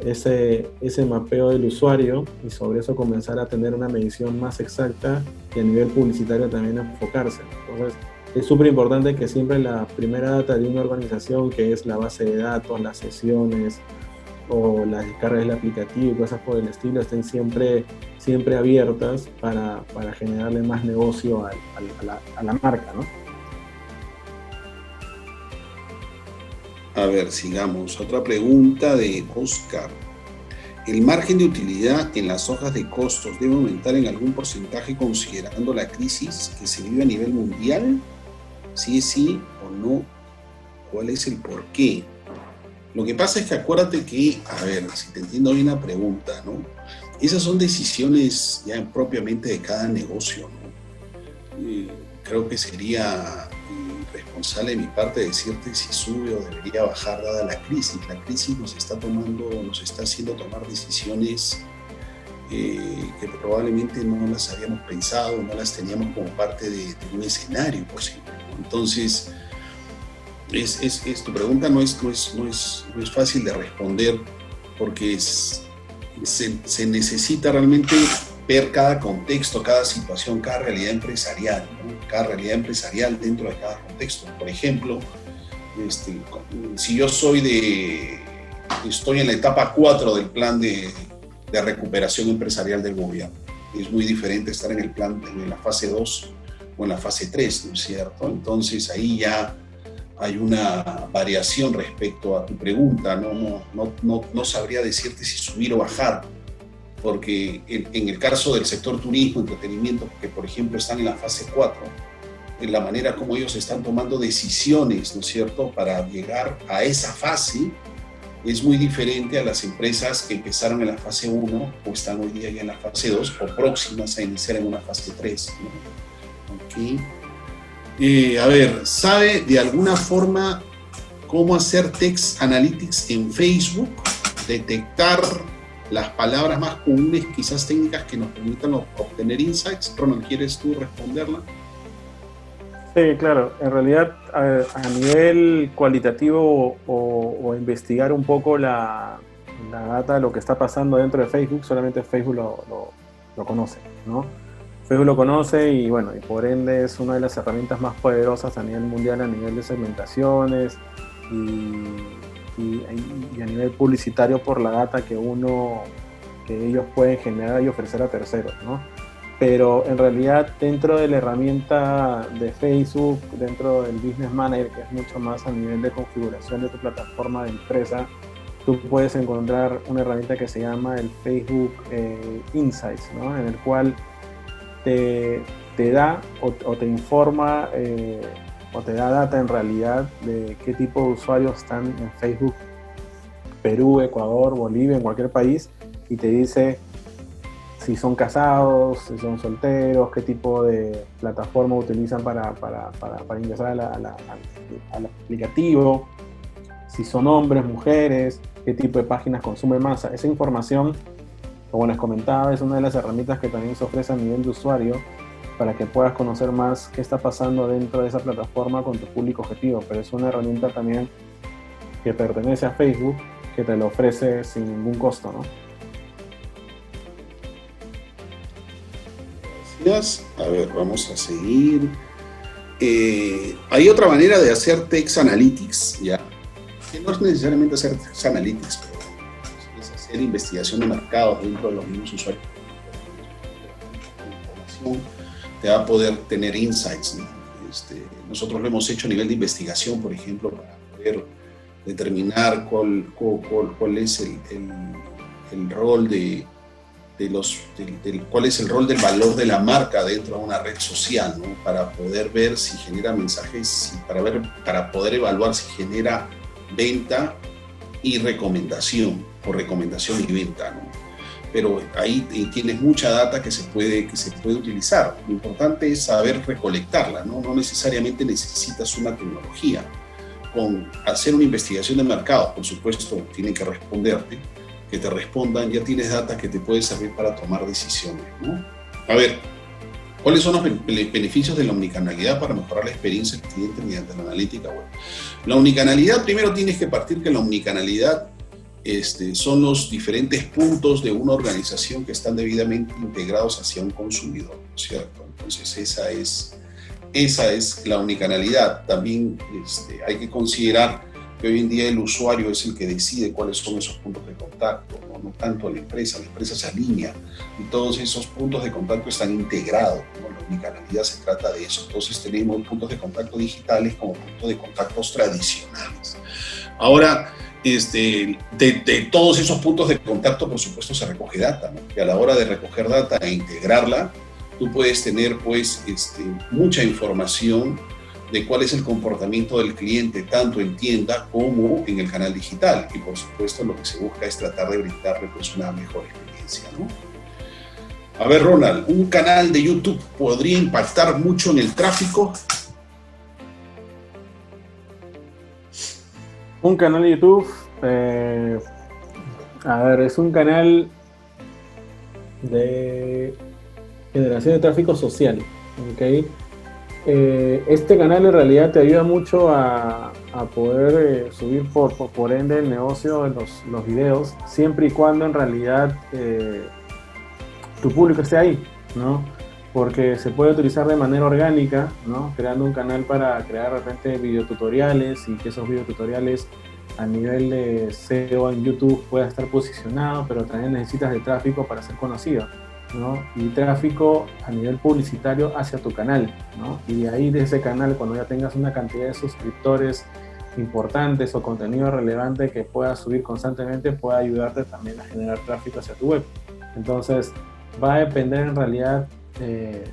[SPEAKER 2] ese mapeo del usuario y sobre eso comenzar a tener una medición más exacta y a nivel publicitario también enfocarse. Entonces, es súper importante que siempre la primera data de una organización, que es la base de datos, las sesiones o las descargas del aplicativo y cosas por el estilo, estén siempre abiertas para generarle más negocio a la marca, ¿no?
[SPEAKER 1] A ver, sigamos. Otra pregunta de Oscar. ¿El margen de utilidad en las hojas de costos debe aumentar en algún porcentaje considerando la crisis que se vive a nivel mundial? Si es sí o no, ¿cuál es el por qué? Lo que pasa es que acuérdate que, a ver, si te entiendo bien la pregunta, ¿no? Esas son decisiones ya propiamente de cada negocio, ¿no? Creo que sería responsable de mi parte decirte si sube o debería bajar dada la crisis. La crisis nos está haciendo tomar decisiones que probablemente no las habíamos pensado, no las teníamos como parte de un escenario posible, ¿no? Entonces, tu pregunta no es fácil de responder porque se necesita realmente ver cada contexto, cada situación, cada realidad empresarial, ¿no? Cada realidad empresarial dentro de cada contexto. Por ejemplo, si yo estoy en la etapa 4 del plan de recuperación empresarial del gobierno, es muy diferente estar en la fase 2 o en la fase 3, ¿no es cierto? Entonces ahí ya hay una variación respecto a tu pregunta, no sabría decirte si subir o bajar, porque en el caso del sector turismo, entretenimiento, que por ejemplo están en la fase 4, en la manera como ellos están tomando decisiones, ¿no es cierto?, para llegar a esa fase, es muy diferente a las empresas que empezaron en la fase 1 o están hoy día ya en la fase 2 o próximas a iniciar en una fase 3, ¿no? Okay. A ver, ¿sabe de alguna forma cómo hacer text analytics en Facebook? Detectar las palabras más comunes, quizás técnicas que nos permitan obtener insights. Ronald, ¿quieres tú responderla?
[SPEAKER 2] Sí, claro. En realidad, a nivel cualitativo o investigar un poco la data de lo que está pasando dentro de Facebook, solamente Facebook lo conoce, ¿no? Facebook lo conoce y bueno, y por ende es una de las herramientas más poderosas a nivel mundial, a nivel de segmentaciones y a nivel publicitario por la data que ellos pueden generar y ofrecer a terceros, ¿no? Pero en realidad dentro de la herramienta de Facebook, dentro del Business Manager, que es mucho más a nivel de configuración de tu plataforma de empresa, tú puedes encontrar una herramienta que se llama el Facebook Insights, ¿no? En el cual te da o te informa o te da data en realidad de qué tipo de usuarios están en Facebook, Perú, Ecuador, Bolivia, en cualquier país, y te dice si son casados, si son solteros, qué tipo de plataforma utilizan para ingresar al aplicativo, si son hombres, mujeres, qué tipo de páginas consumen más. Esa información, como les comentaba, es una de las herramientas que también se ofrece a nivel de usuario para que puedas conocer más qué está pasando dentro de esa plataforma con tu público objetivo. Pero es una herramienta también que pertenece a Facebook, que te lo ofrece sin ningún costo, ¿no?
[SPEAKER 1] Gracias. A ver, vamos a seguir. Hay otra manera de hacer text analytics, ¿ya? Que no es necesariamente hacer text analytics, pero es hacer investigación de mercados dentro de los mismos usuarios. Te va a poder tener insights, ¿no? Nosotros lo hemos hecho a nivel de investigación, por ejemplo, para poder determinar cuál es el rol cuál es el rol del valor de la marca dentro de una red social, ¿no? Para poder ver si genera mensajes, para poder evaluar si genera venta y recomendación, o recomendación y venta, ¿no? Pero ahí tienes mucha data que se puede utilizar. Lo importante es saber recolectarla, ¿no? No necesariamente necesitas una tecnología. Con hacer una investigación de mercado, por supuesto, tienen que responderte, que te respondan, ya tienes data que te puede servir para tomar decisiones, ¿no? A ver, ¿cuáles son los beneficios de la omnicanalidad para mejorar la experiencia del cliente mediante la analítica web? La omnicanalidad, primero tienes que partir que la omnicanalidad son los diferentes puntos de una organización que están debidamente integrados hacia un consumidor, ¿cierto? Entonces esa es la omnicanalidad. También hay que considerar que hoy en día el usuario es el que decide cuáles son esos puntos de contacto, no tanto la empresa se alinea y todos esos puntos de contacto están integrados, ¿no? La omnicanalidad se trata de eso. Entonces tenemos puntos de contacto digitales como puntos de contactos tradicionales. Ahora, de todos esos puntos de contacto, por supuesto, se recoge data, ¿no? Y a la hora de recoger data e integrarla, tú puedes tener, pues, mucha información de cuál es el comportamiento del cliente, tanto en tienda como en el canal digital. Y, por supuesto, lo que se busca es tratar de brindarle, pues, una mejor experiencia, ¿no? A ver, Ronald, ¿un canal de YouTube podría impactar mucho en el tráfico?
[SPEAKER 2] Un canal de YouTube, es un canal de generación de tráfico social, ¿ok? Este canal en realidad te ayuda mucho a poder subir por ende el negocio de los videos, siempre y cuando en realidad tu público esté ahí, ¿no? Porque se puede utilizar de manera orgánica, ¿no? Creando un canal para crear de repente videotutoriales y que esos videotutoriales a nivel de SEO en YouTube pueda estar posicionado, pero también necesitas de tráfico para ser conocido, ¿no? Y tráfico a nivel publicitario hacia tu canal, ¿no? Y de ahí, de ese canal, cuando ya tengas una cantidad de suscriptores importantes o contenido relevante que puedas subir constantemente, puede ayudarte también a generar tráfico hacia tu web. Entonces, va a depender en realidad de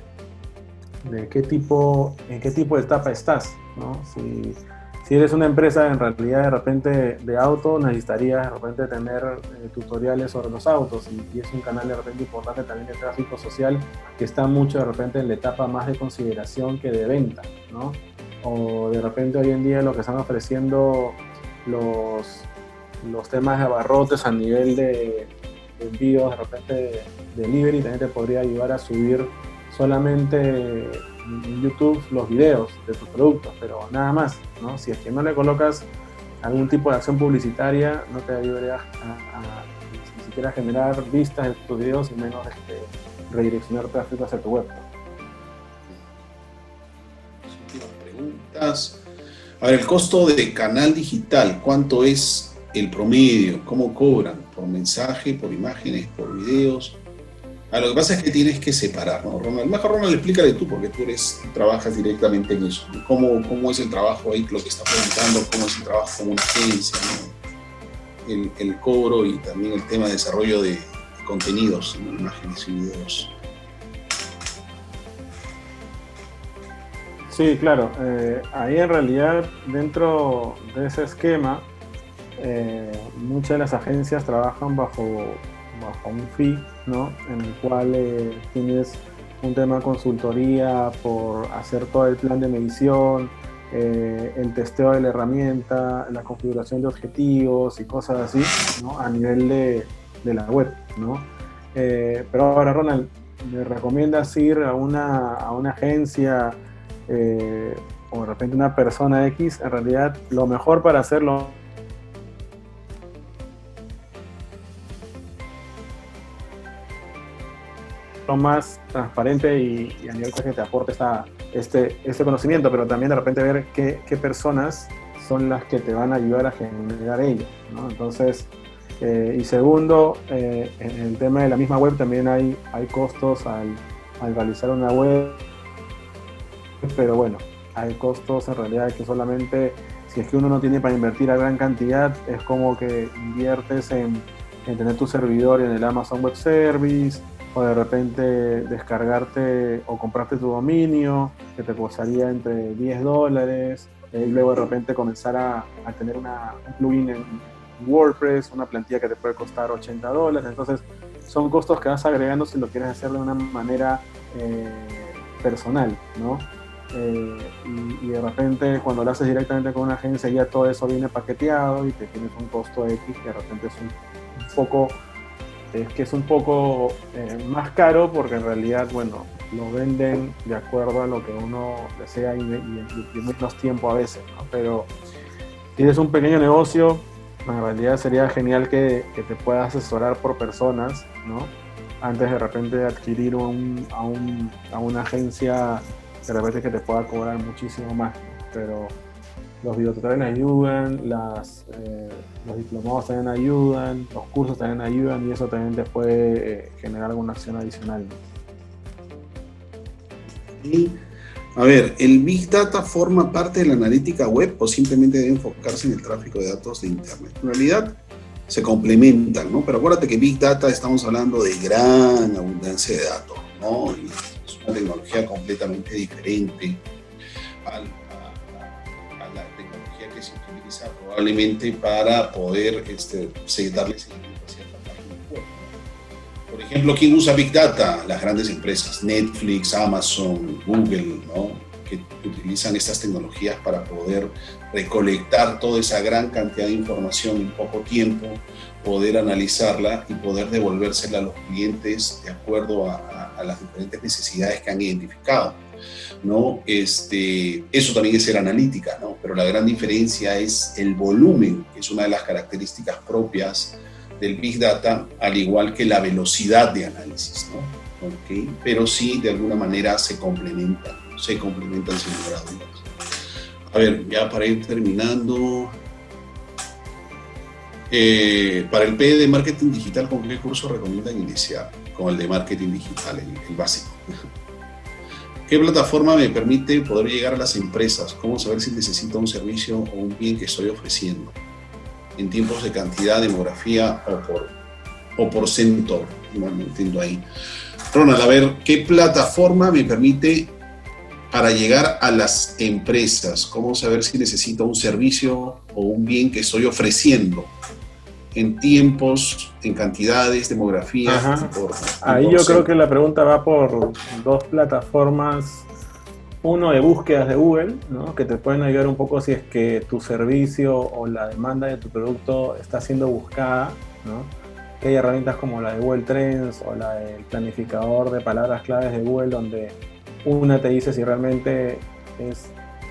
[SPEAKER 2] en qué tipo de etapa estás, ¿no? Si eres una empresa en realidad de repente de auto, necesitarías de repente tener tutoriales sobre los autos y es un canal de repente importante también de tráfico social que está mucho de repente en la etapa más de consideración que de venta, ¿no? O de repente hoy en día lo que están ofreciendo los temas de abarrotes a nivel de envíos, de repente delivery, también te podría ayudar a subir solamente en YouTube los videos de tus productos, pero nada más, ¿no? Si es que no le colocas algún tipo de acción publicitaria, no te ayudaría a ni siquiera generar vistas de tus videos y menos redireccionar tráfico hacia tu web.
[SPEAKER 1] Últimas preguntas. A ver, el costo de canal digital, ¿cuánto es el promedio? ¿Cómo cobran? ¿Por mensaje, por imágenes, por videos? Lo que pasa es que tienes que separar, ¿no, Ronald? Mejor, Ronald, explícale tú, porque tú trabajas directamente en eso, ¿no? ¿Cómo es el trabajo ahí, lo que está preguntando? ¿Cómo es el trabajo con una agencia, ¿no? el cobro y también el tema de desarrollo de contenidos, ¿no? Imágenes y videos.
[SPEAKER 2] Sí, claro. Ahí en realidad, dentro de ese esquema, muchas de las agencias trabajan bajo un fee, ¿no? En el cual tienes un tema de consultoría por hacer todo el plan de medición, el testeo de la herramienta, la configuración de objetivos y cosas así, ¿no? A nivel de la web, ¿no? Pero ahora, Ronald, ¿me recomiendas ir a una agencia o de repente una persona X? En realidad, lo mejor para hacerlo lo más transparente y a nivel que te aporte este conocimiento, pero también de repente ver qué personas son las que te van a ayudar a generar ello, ¿no? Entonces, y segundo, en el tema de la misma web también hay costos al realizar una web, pero bueno, hay costos en realidad que solamente, si es que uno no tiene para invertir a gran cantidad, es como que inviertes en tener tu servidor en el Amazon Web Service, o de repente descargarte o comprarte tu dominio, que te costaría entre $10, y luego de repente comenzar a tener un plugin en WordPress, una plantilla que te puede costar $80. Entonces, son costos que vas agregando si lo quieres hacer de una manera personal, ¿no? Y de repente cuando lo haces directamente con una agencia ya todo eso viene paqueteado y te tienes un costo X que de repente es un poco más caro, porque en realidad, bueno, lo venden de acuerdo a lo que uno desea y menos tiempo a veces, ¿no? Pero si tienes un pequeño negocio, en realidad sería genial que te puedas asesorar por personas, ¿no? Antes de repente adquirir a una agencia de repente que te pueda cobrar muchísimo más, ¿no? Pero los videotutoriales ayudan, los diplomados también ayudan, los cursos también ayudan, y eso también te puede generar alguna acción adicional, ¿no?
[SPEAKER 1] Y, a ver, ¿el Big Data forma parte de la analítica web o simplemente debe enfocarse en el tráfico de datos de Internet? En realidad se complementan, ¿no? Pero acuérdate que Big Data estamos hablando de gran abundancia de datos, ¿no? Y es una tecnología completamente diferente a la tecnología que se utiliza probablemente para poder darle seguimiento a ciertas páginas web, ¿no? Por ejemplo, ¿quién usa Big Data? Las grandes empresas, Netflix, Amazon, Google, ¿no? Que utilizan estas tecnologías para poder recolectar toda esa gran cantidad de información en poco tiempo, poder analizarla y poder devolvérsela a los clientes de acuerdo a las diferentes necesidades que han identificado, ¿no? Eso también es ser analítica, ¿no? Pero la gran diferencia es el volumen, que es una de las características propias del Big Data, al igual que la velocidad de análisis, ¿no? ¿Okay? Pero sí, de alguna manera se complementan sin lugar a dudas. A ver, ya para ir terminando, para el P de marketing digital, ¿con qué curso recomiendan iniciar? Con el de marketing digital, el básico. ¿Qué plataforma me permite poder llegar a las empresas? ¿Cómo saber si necesito un servicio o un bien que estoy ofreciendo? En tiempos de cantidad, demografía o por sector. No entiendo ahí. Ronald, a ver, ¿qué plataforma me permite para llegar a las empresas? ¿Cómo saber si necesito un servicio o un bien que estoy ofreciendo? En tiempos, en cantidades, demografía.
[SPEAKER 2] Ahí yo creo que la pregunta va por dos plataformas. Uno de búsquedas de Google, ¿no? Que te pueden ayudar un poco si es que tu servicio o la demanda de tu producto está siendo buscada, ¿no? Que hay herramientas como la de Google Trends o la del planificador de palabras claves de Google, donde una te dice si realmente es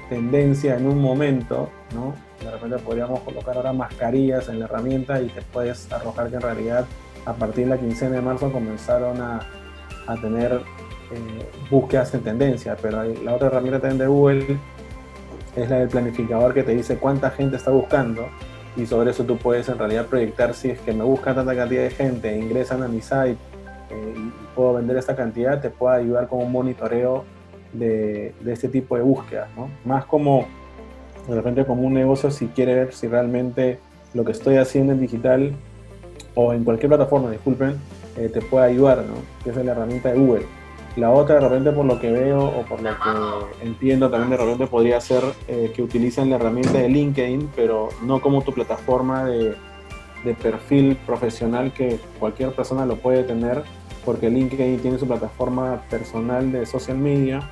[SPEAKER 2] tendencia en un momento, ¿no? De repente podríamos colocar ahora mascarillas en la herramienta y te puedes arrojar que en realidad a partir de la quincena de marzo comenzaron a tener búsquedas en tendencia. Pero la otra herramienta también de Google es la del planificador, que te dice cuánta gente está buscando, y sobre eso tú puedes en realidad proyectar si es que me busca tanta cantidad de gente, ingresan a mi site y puedo vender esta cantidad, te puede ayudar con un monitoreo de este tipo de búsquedas, ¿no? Más como de repente como un negocio, si quiere ver si realmente lo que estoy haciendo en digital o en cualquier plataforma, disculpen, te puede ayudar, ¿no? Que es la herramienta de Google. La otra, de repente, por lo que veo o por lo que entiendo, también de repente podría ser que utilizan la herramienta de LinkedIn, pero no como tu plataforma de perfil profesional, que cualquier persona lo puede tener, porque LinkedIn tiene su plataforma personal de social media,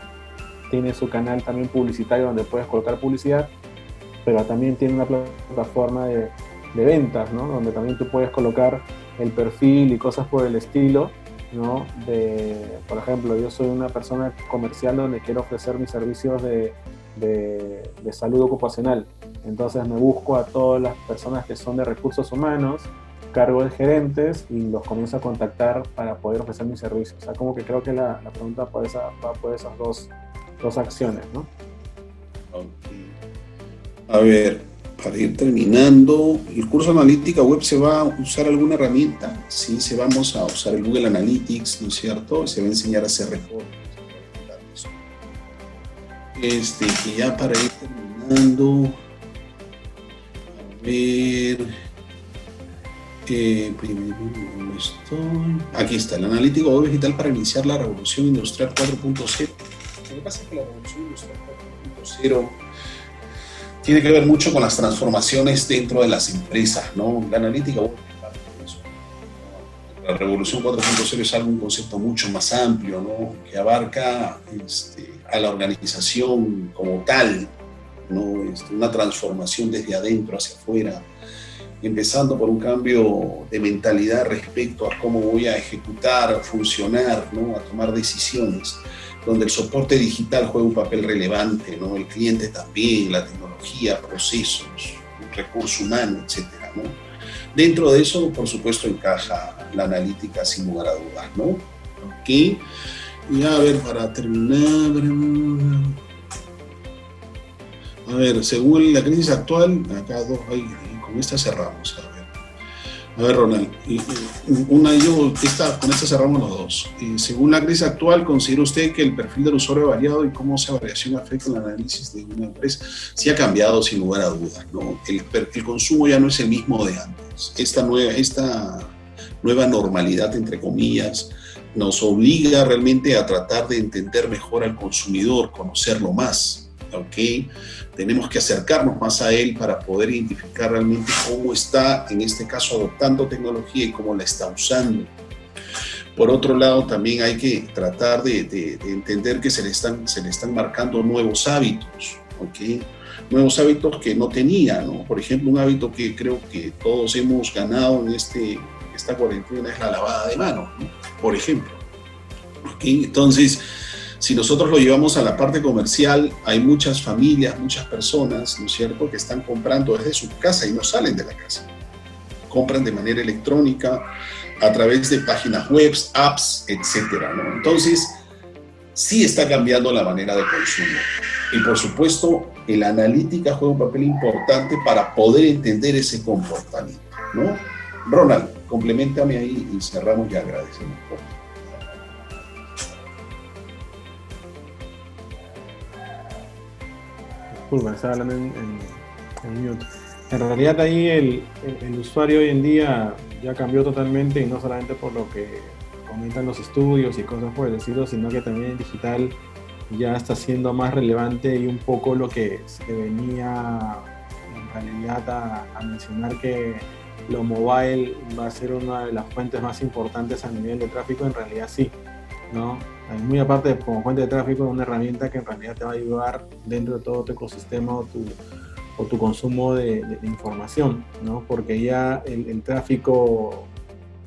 [SPEAKER 2] tiene su canal también publicitario donde puedes colocar publicidad, pero también tiene una plataforma de ventas, ¿no? Donde también tú puedes colocar el perfil y cosas por el estilo, ¿no? Por ejemplo, yo soy una persona comercial donde quiero ofrecer mis servicios de salud ocupacional. Entonces me busco a todas las personas que son de recursos humanos, cargo de gerentes, y los comienzo a contactar para poder ofrecer mis servicios. O sea, como que creo que la pregunta va por esas dos acciones, ¿no?
[SPEAKER 1] Okay. A ver, para ir terminando, ¿el curso de analítica web se va a usar alguna herramienta? Sí, vamos a usar el Google Analytics, ¿no es cierto? Se va a enseñar a hacer reportes. Y ya para ir terminando, a ver, ¿dónde estoy? Aquí está, el analítico web digital para iniciar la revolución industrial 4.0. Lo que pasa es que la revolución industrial 4.0 tiene que ver mucho con las transformaciones dentro de las empresas, ¿no? La analítica web es parte de eso. La revolución 4.0 es un concepto mucho más amplio, ¿no? Que abarca a la organización como tal, ¿no? Una transformación desde adentro hacia afuera, empezando por un cambio de mentalidad respecto a cómo voy a ejecutar, a funcionar, ¿no? A tomar decisiones, donde el soporte digital juega un papel relevante, ¿no? El cliente también, la tecnología, procesos, recurso humano, etcétera, ¿no? Dentro de eso, por supuesto, encaja la analítica sin lugar a dudas, ¿no? Ok. Y a ver, para terminar, a ver, según la crisis actual, acá dos, con esta cerramos, a ver, Ronald, con esta cerramos los dos. Según la crisis actual, ¿considera usted que el perfil del usuario ha variado y cómo esa variación afecta el análisis de una empresa? Sí ha cambiado sin lugar a dudas, ¿no? El consumo ya no es el mismo de antes. Esta nueva normalidad, entre comillas, nos obliga realmente a tratar de entender mejor al consumidor, conocerlo más, ¿ok? Tenemos que acercarnos más a él para poder identificar realmente cómo está, en este caso, adoptando tecnología y cómo la está usando. Por otro lado, también hay que tratar de entender que se le están marcando nuevos hábitos, ¿ok? Nuevos hábitos que no tenía, ¿no? Por ejemplo, un hábito que creo que todos hemos ganado en esta cuarentena es la lavada de manos, ¿no? Por ejemplo, ¿ok? Entonces, si nosotros lo llevamos a la parte comercial, hay muchas familias, muchas personas, ¿no es cierto?, que están comprando desde su casa y no salen de la casa. Compran de manera electrónica, a través de páginas web, apps, etcétera, ¿no? Entonces, sí está cambiando la manera de consumo. Y por supuesto, la analítica juega un papel importante para poder entender ese comportamiento, ¿no? Ronald, complementame ahí y cerramos y agradecemos.
[SPEAKER 2] Disculpa, estaba hablando en mute. En realidad ahí el usuario hoy en día ya cambió totalmente, y no solamente por lo que comentan los estudios y cosas por el estilo, sino que también el digital ya está siendo más relevante, y un poco lo que se venía en realidad a mencionar, que lo mobile va a ser una de las fuentes más importantes a nivel de tráfico. En realidad sí, ¿no? Muy aparte, como fuente de tráfico, es una herramienta que en realidad te va a ayudar dentro de todo tu ecosistema o tu consumo de información, ¿no? Porque ya el tráfico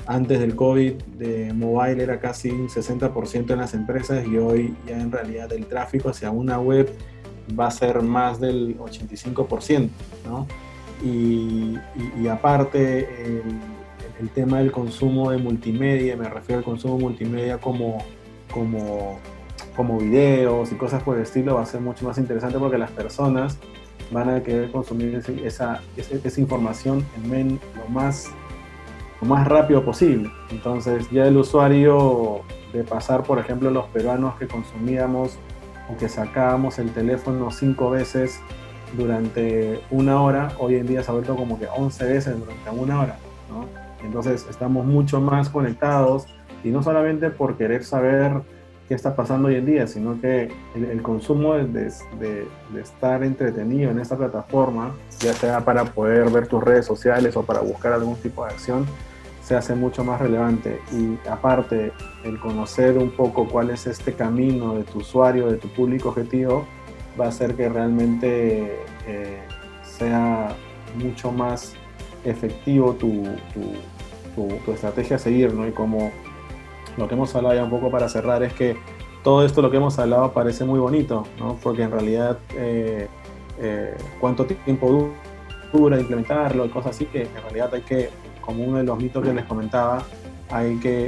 [SPEAKER 2] antes del COVID de mobile era casi un 60% en las empresas, y hoy ya en realidad el tráfico hacia una web va a ser más del 85%, ¿no? Y aparte el tema del consumo de multimedia, me refiero al consumo multimedia como videos y cosas por el estilo, va a ser mucho más interesante, porque las personas van a querer consumir esa información lo más rápido posible. Entonces ya el usuario, de pasar, por ejemplo, los peruanos que consumíamos o que sacábamos el teléfono 5 veces durante una hora, hoy en día se ha vuelto como que 11 veces durante una hora, ¿no? Entonces estamos mucho más conectados y no solamente por querer saber qué está pasando hoy en día, sino que el consumo de estar entretenido en esta plataforma, ya sea para poder ver tus redes sociales o para buscar algún tipo de acción, se hace mucho más relevante. Y aparte, el conocer un poco cuál es este camino de tu usuario, de tu público objetivo, va a hacer que realmente sea mucho más efectivo tu estrategia a seguir, ¿no? Y como lo que hemos hablado ya un poco para cerrar es que todo esto lo que hemos hablado parece muy bonito, ¿no? Porque en realidad cuánto tiempo dura implementarlo y cosas así, que en realidad hay que, como uno de los mitos que les comentaba,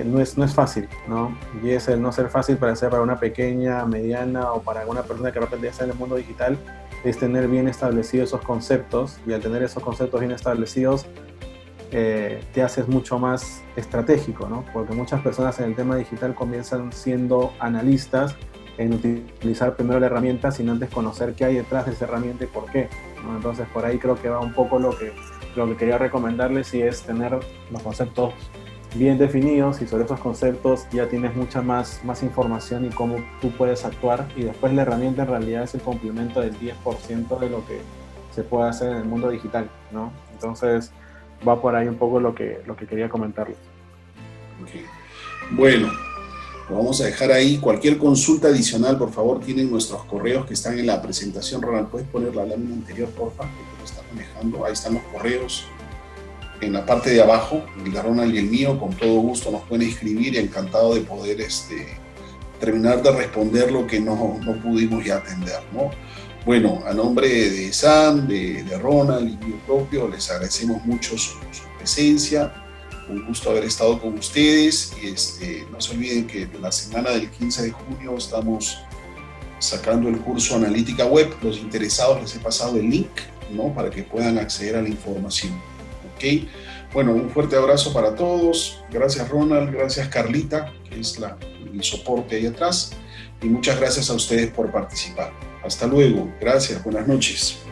[SPEAKER 2] no es fácil, ¿no? Y es el no ser fácil para una pequeña, mediana o para alguna persona que de repente ya está en el mundo digital, es tener bien establecidos esos conceptos, y al tener esos conceptos bien establecidos te haces mucho más estratégico, ¿no? Porque muchas personas en el tema digital comienzan siendo analistas en utilizar primero la herramienta sin antes conocer qué hay detrás de esa herramienta y por qué, ¿no? Entonces por ahí creo que va un poco lo que quería recomendarles, y es tener los conceptos bien definidos, y sobre esos conceptos ya tienes mucha más información y cómo tú puedes actuar, y después la herramienta en realidad es el complemento del 10% de lo que se puede hacer en el mundo digital, ¿no? Entonces va por ahí un poco lo que quería comentarles.
[SPEAKER 1] Okay. Bueno, lo vamos a dejar ahí. Cualquier consulta adicional, por favor, tienen nuestros correos que están en la presentación. Ronald, ¿puedes poner la lámina anterior, porfa? Que lo está manejando. Ahí están los correos en la parte de abajo, el de Ronald y el mío. Con todo gusto nos pueden escribir, y encantado de poder terminar de responder lo que no pudimos ya atender, ¿no? Bueno, a nombre de Sam, de Ronald y mío propio, les agradecemos mucho su presencia. Un gusto haber estado con ustedes, y no se olviden que la semana del 15 de junio estamos sacando el curso Analítica Web. Los interesados les he pasado el link, ¿no? Para que puedan acceder a la información. ¿Ok? Bueno, un fuerte abrazo para todos. Gracias, Ronald. Gracias, Carlita, que es el soporte ahí atrás. Y muchas gracias a ustedes por participar. Hasta luego. Gracias. Buenas noches.